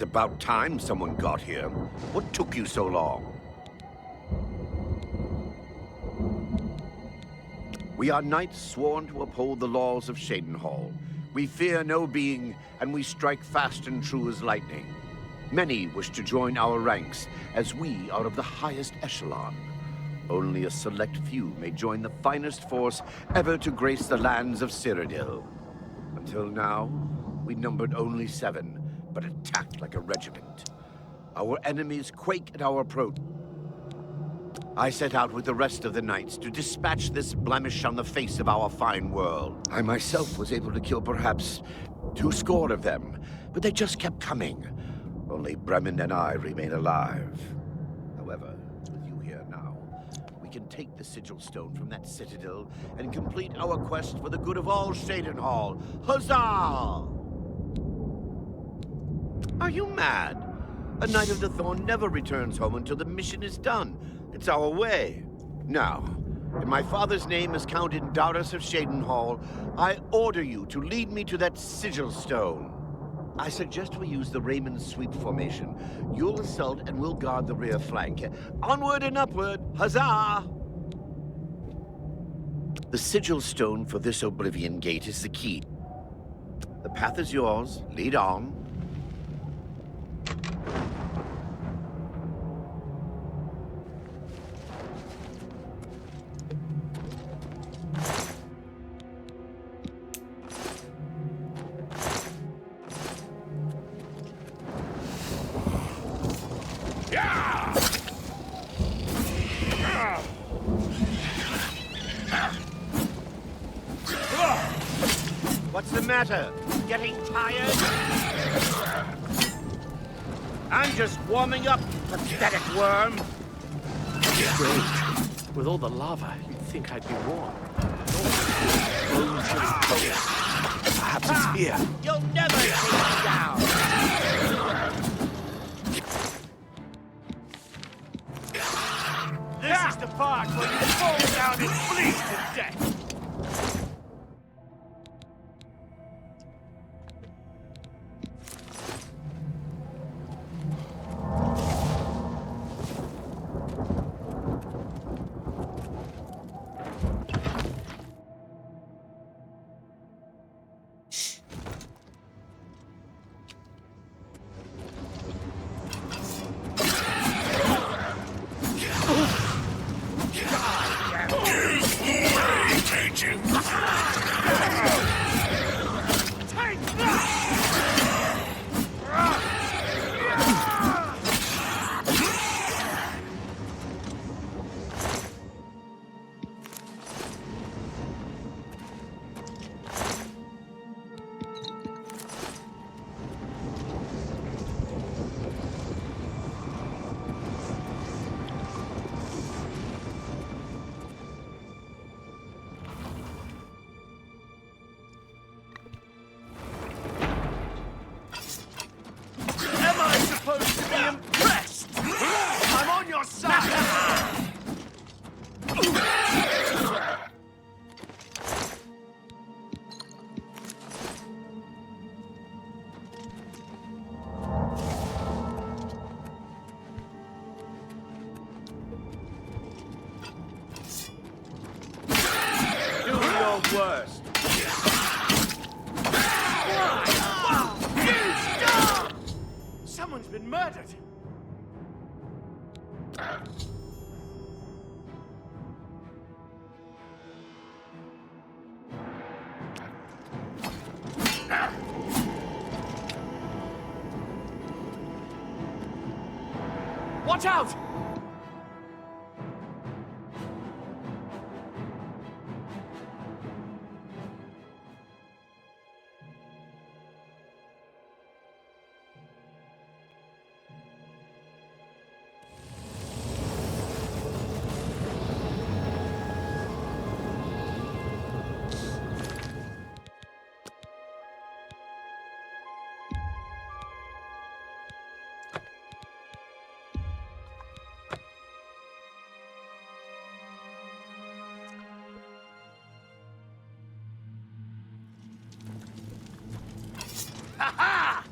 about time someone got here. What took you so long? We are knights sworn to uphold the laws of Shadenhall. We fear no being, and we strike fast and true as lightning. Many wish to join our ranks, as we are of the highest echelon. Only a select few may join the finest force ever to grace the lands of Cyrodiil. Until now, we numbered only 7, but attacked like a regiment. Our enemies quake at our approach. I set out with the rest of the knights to dispatch this blemish on the face of our fine world. I myself was able to kill perhaps 20 of them, but they just kept coming. Only Bremen and I remain alive. However, with you here now, we can take the sigil stone from that citadel and complete our quest for the good of all Shadenhall. Huzzah! Are you mad? A Knight of the Thorn never returns home until the mission is done. It's our way. Now, in my father's name as Count Indaris of Shadenhall, I order you to lead me to that sigil stone. I suggest we use the Raymond sweep formation. You'll assault and we'll guard the rear flank. Onward and upward! Huzzah! The sigil stone for this Oblivion gate is the key. The path is yours. Lead on. What's the matter? Getting tired? I'm just warming up, pathetic worm. Great. With all the lava, you'd think I'd be warm. Perhaps it's here. You'll never take me down. This is the part where you fall down and bleed to death. Worst. Someone's been murdered. Watch out! Ha ha!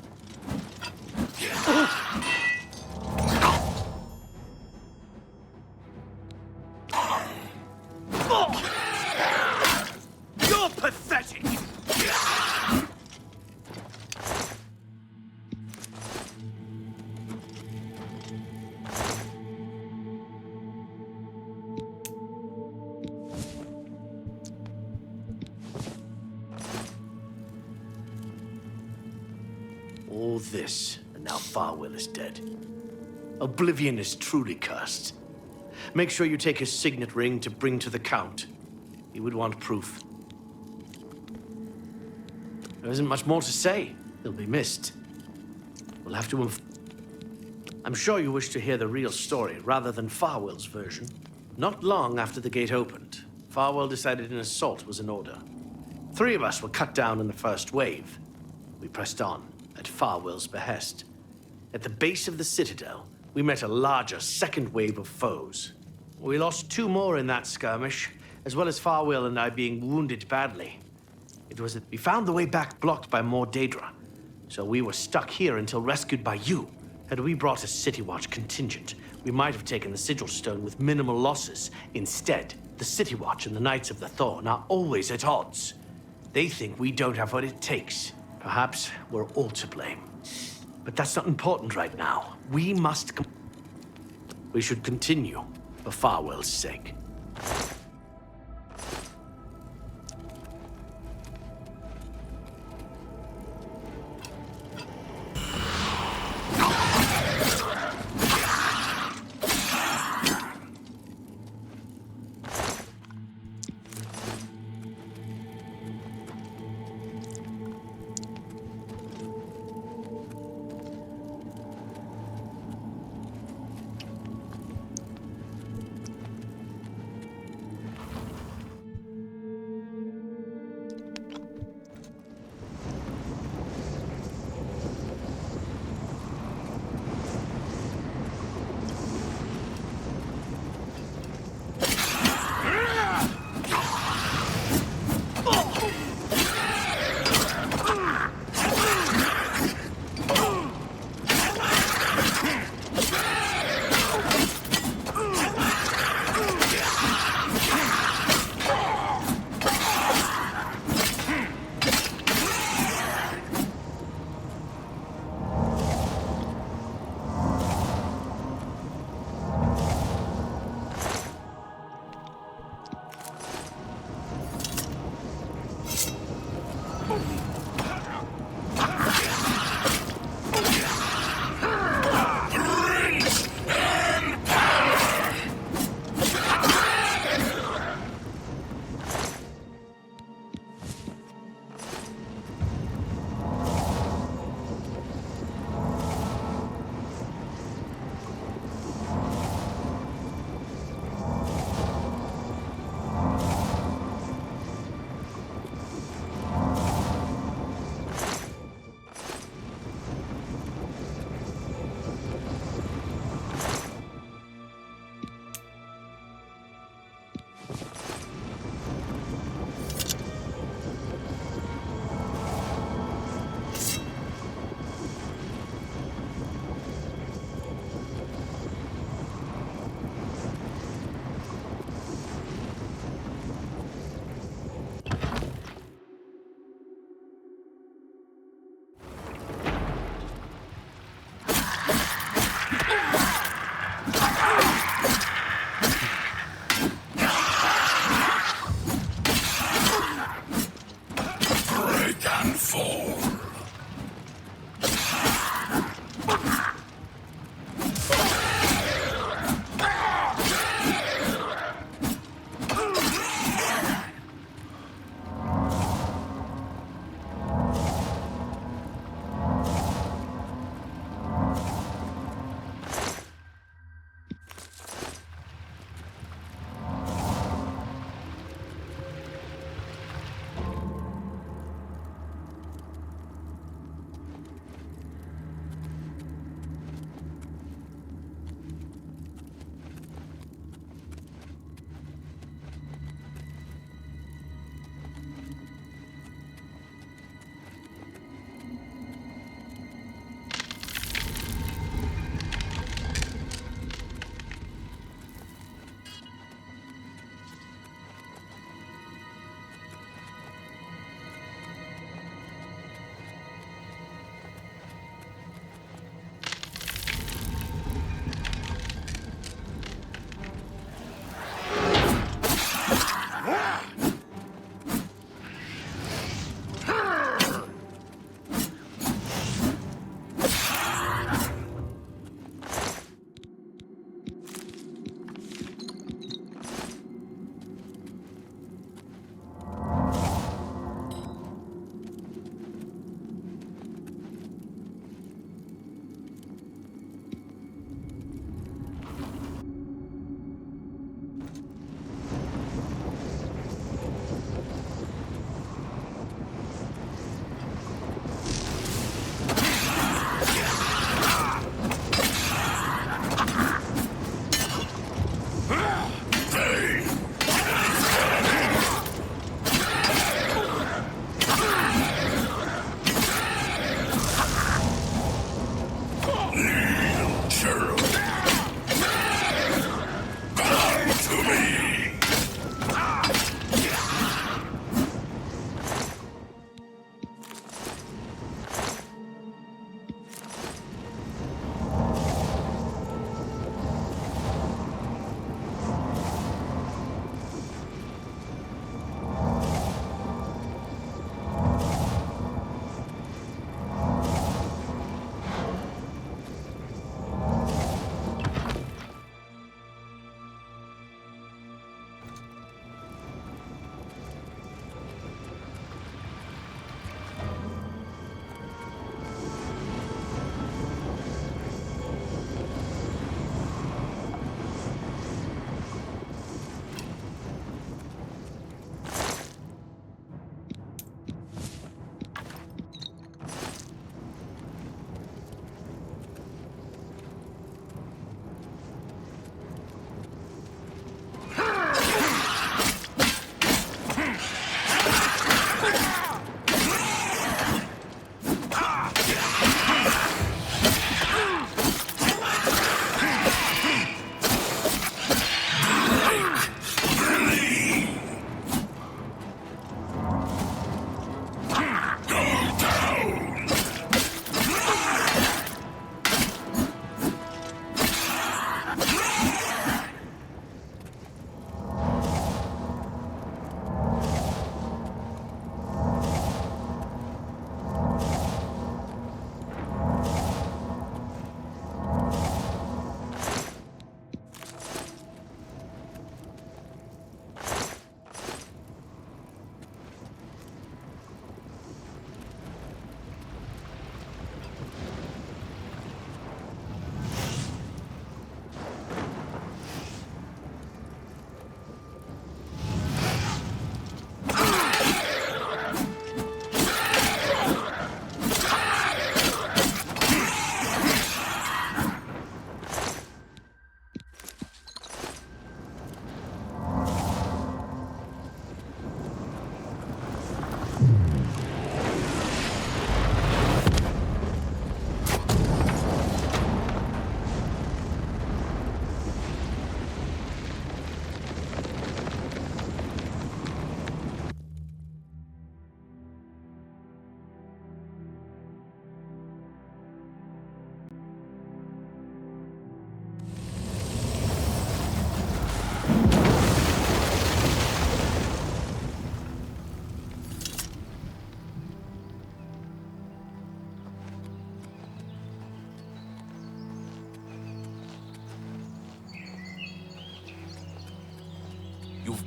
All this, and now Farwell is dead. Oblivion is truly cursed. Make sure you take his signet ring to bring to the Count. He would want proof. There isn't much more to say. He'll be missed. We'll have to I'm sure you wish to hear the real story rather than Farwell's version. Not long after the gate opened, Farwell decided an assault was in order. 3 of us were cut down in the first wave. We pressed on, at Farwell's behest. At the base of the citadel, we met a larger second wave of foes. We lost 2 more in that skirmish, as well as Farwell and I being wounded badly. We found the way back blocked by more Daedra, so we were stuck here until rescued by you. Had we brought a City Watch contingent, we might have taken the Sigil Stone with minimal losses. Instead, the City Watch and the Knights of the Thorn are always at odds. They think we don't have what it takes. Perhaps we're all to blame. But that's not important right now. We should continue, for Farwell's sake.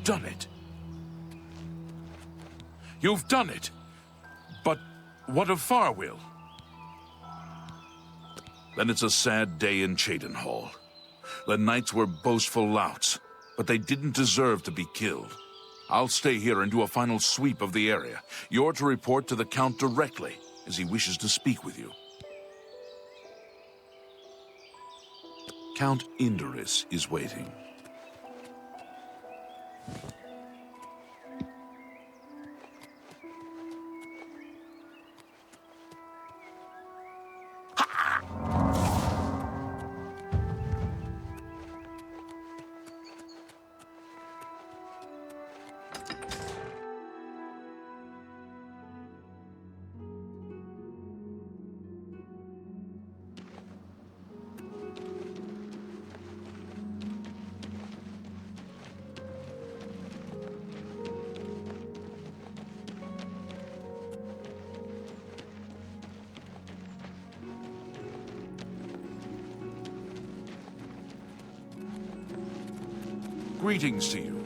done it. You've done it. But what of Farwill? Then it's a sad day in Cheydinhall. The knights were boastful louts, but they didn't deserve to be killed. I'll stay here and do a final sweep of the area. You're to report to the Count directly, as he wishes to speak with you. Count Indoris is waiting. Greetings to you.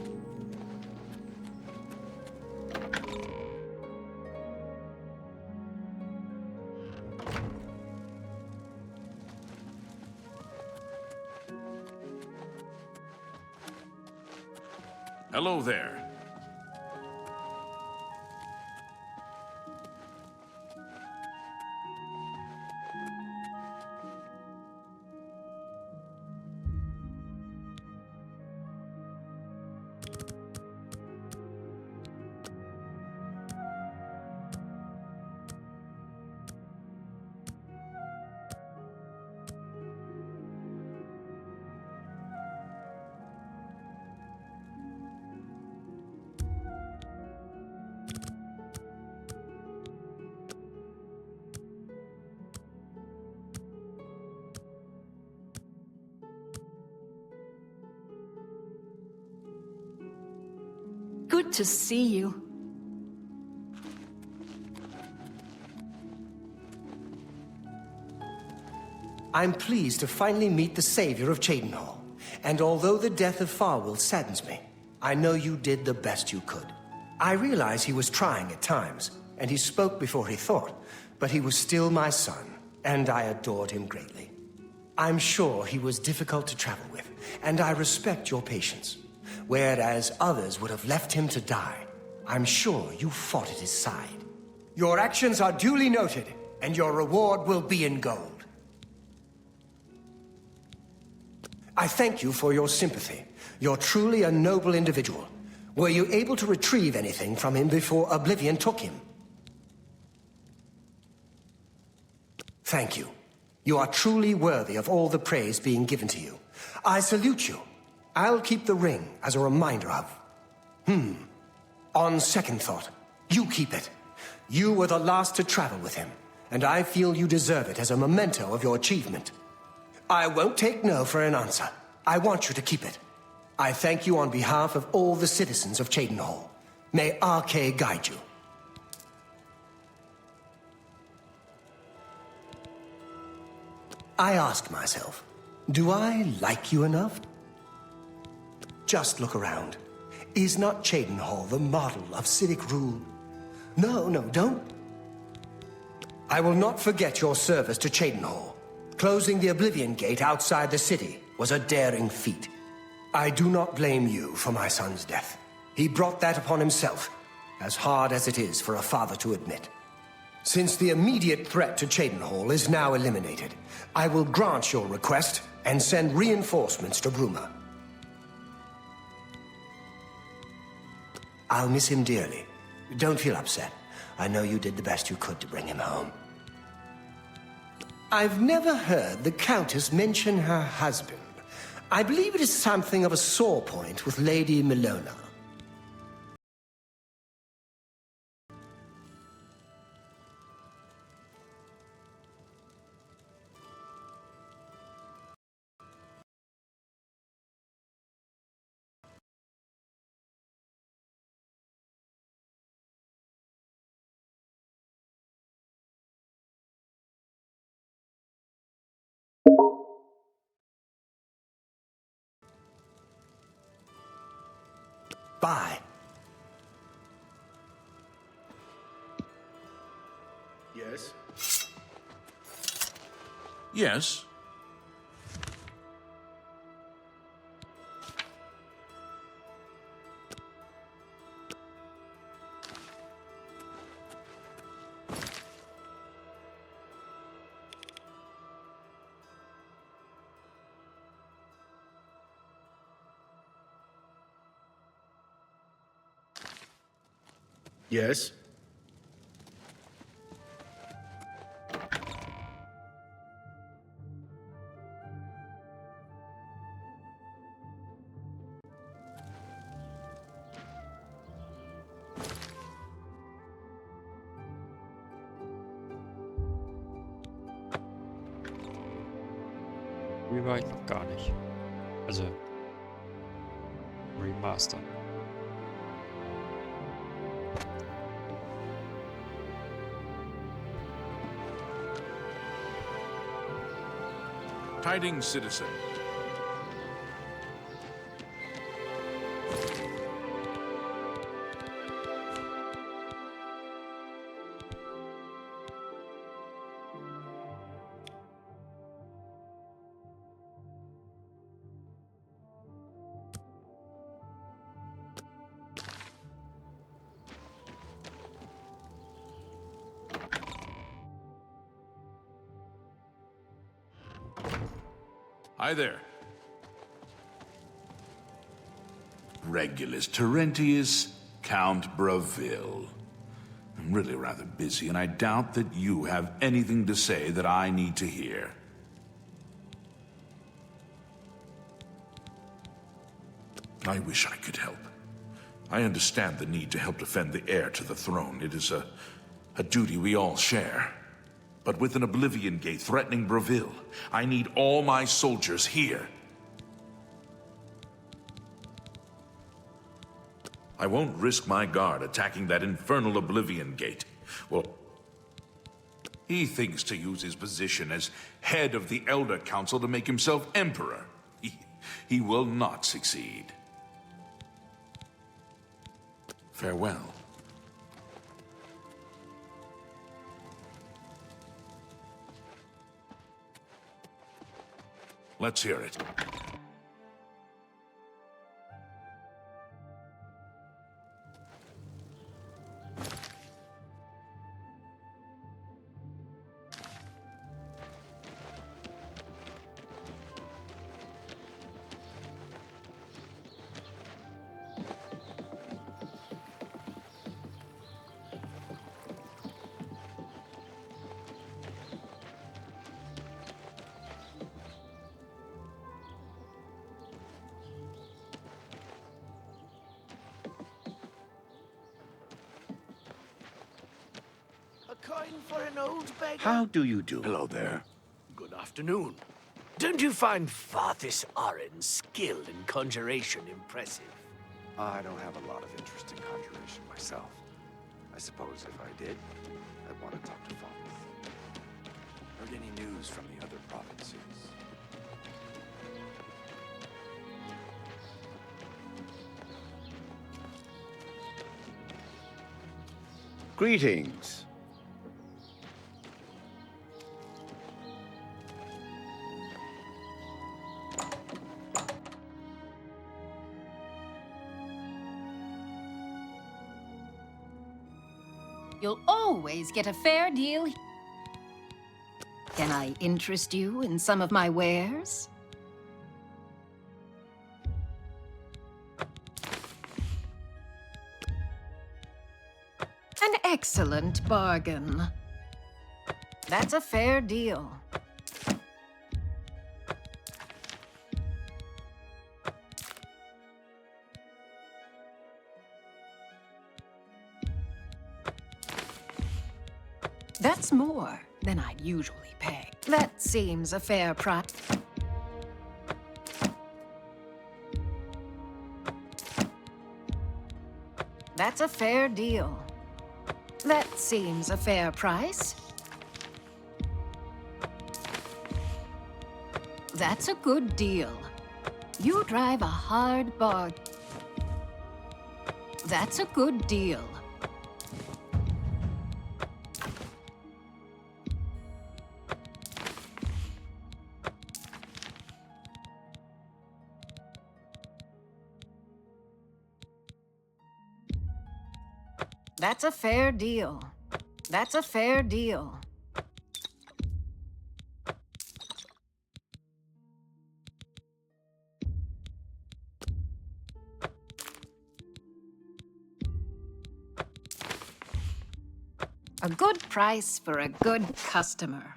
Hello there. Good to see you. I'm pleased to finally meet the savior of Cheydinhall. And although the death of Farwill saddens me, I know you did the best you could. I realize he was trying at times, and he spoke before he thought, but he was still my son, and I adored him greatly. I'm sure he was difficult to travel with, and I respect your patience. Whereas others would have left him to die, I'm sure you fought at his side. Your actions are duly noted, and your reward will be in gold. I thank you for your sympathy. You're truly a noble individual. Were you able to retrieve anything from him before Oblivion took him? Thank you. You are truly worthy of all the praise being given to you. I salute you. I'll keep the ring as a reminder of... On second thought, you keep it. You were the last to travel with him, and I feel you deserve it as a memento of your achievement. I won't take no for an answer. I want you to keep it. I thank you on behalf of all the citizens of Cheydinhall. May Arcay guide you. I ask myself, do I like you enough? Just look around. Is not Cheydinhall the model of civic rule? No, don't. I will not forget your service to Cheydinhall. Closing the Oblivion Gate outside the city was a daring feat. I do not blame you for my son's death. He brought that upon himself, as hard as it is for a father to admit. Since the immediate threat to Cheydinhall is now eliminated, I will grant your request and send reinforcements to Bruma. I'll miss him dearly. Don't feel upset. I know you did the best you could to bring him home. I've never heard the Countess mention her husband. I believe it is something of a sore point with Lady Milona. Bye. Yes? Yes? Yes? Wie war ich noch gar nicht. Also Remastered. Tidings, citizen. Hi there. Regulus Terentius, Count Bravil. I'm really rather busy, and I doubt that you have anything to say that I need to hear. I wish I could help. I understand the need to help defend the heir to the throne. It is a duty we all share. But with an Oblivion Gate threatening Bravil, I need all my soldiers here. I won't risk my guard attacking that infernal Oblivion Gate. Well, he thinks to use his position as head of the Elder Council to make himself emperor. He will not succeed. Farewell. Let's hear it. Coin for an old beggar? How do you do? Hello there. Good afternoon. Don't you find Farthis Arin's skill in conjuration impressive? I don't have a lot of interest in conjuration myself. I suppose if I did, I'd want to talk to Folge. Heard any news from the other provinces? Greetings. You'll always get a fair deal. Can I interest you in some of my wares? An excellent bargain. That's a fair deal. That's more than I'd usually pay. That seems a fair price. That's a fair deal. That seems a fair price. That's a good deal. You drive a hard bargain. That's a good deal. That's a fair deal. That's a fair deal. A good price for a good customer.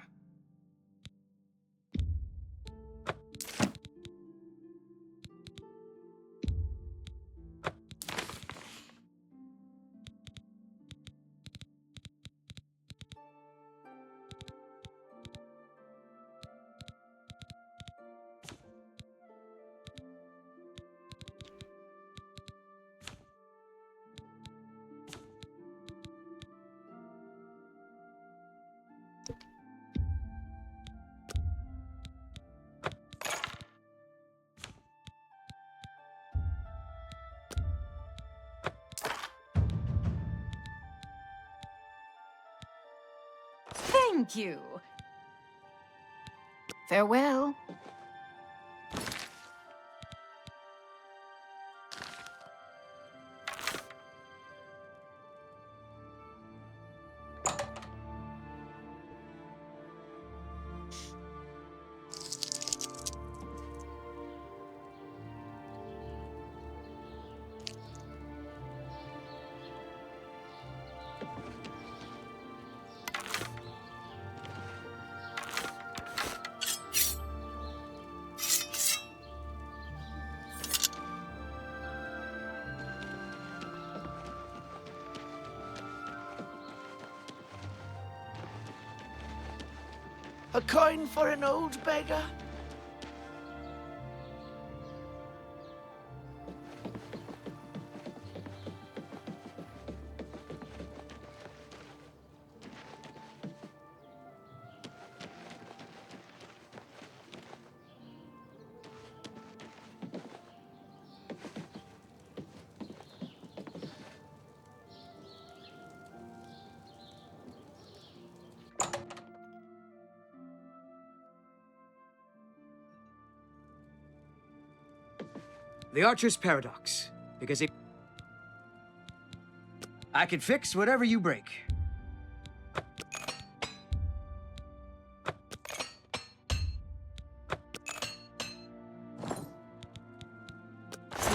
Thank you. Farewell. A coin for an old beggar? The Archer's Paradox, because it... I can fix whatever you break.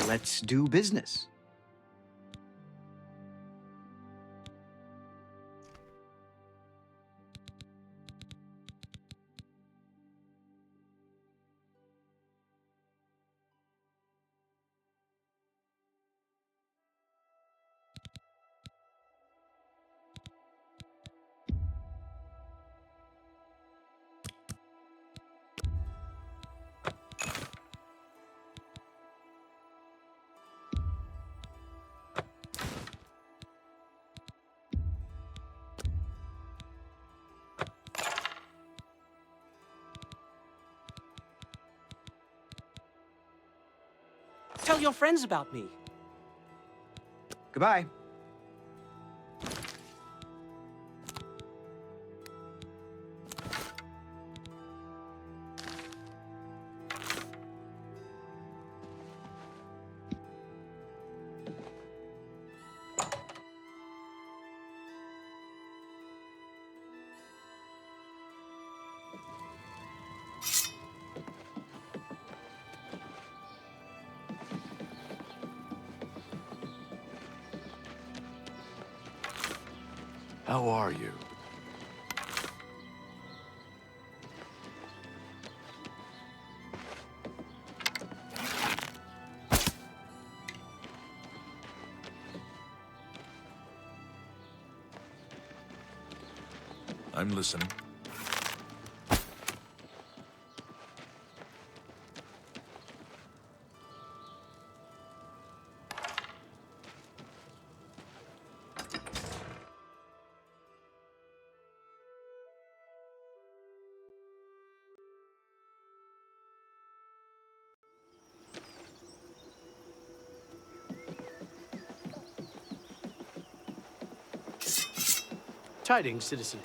Let's do business. Tell your friends about me. Goodbye. How are you? I'm listening. Tidings, citizen.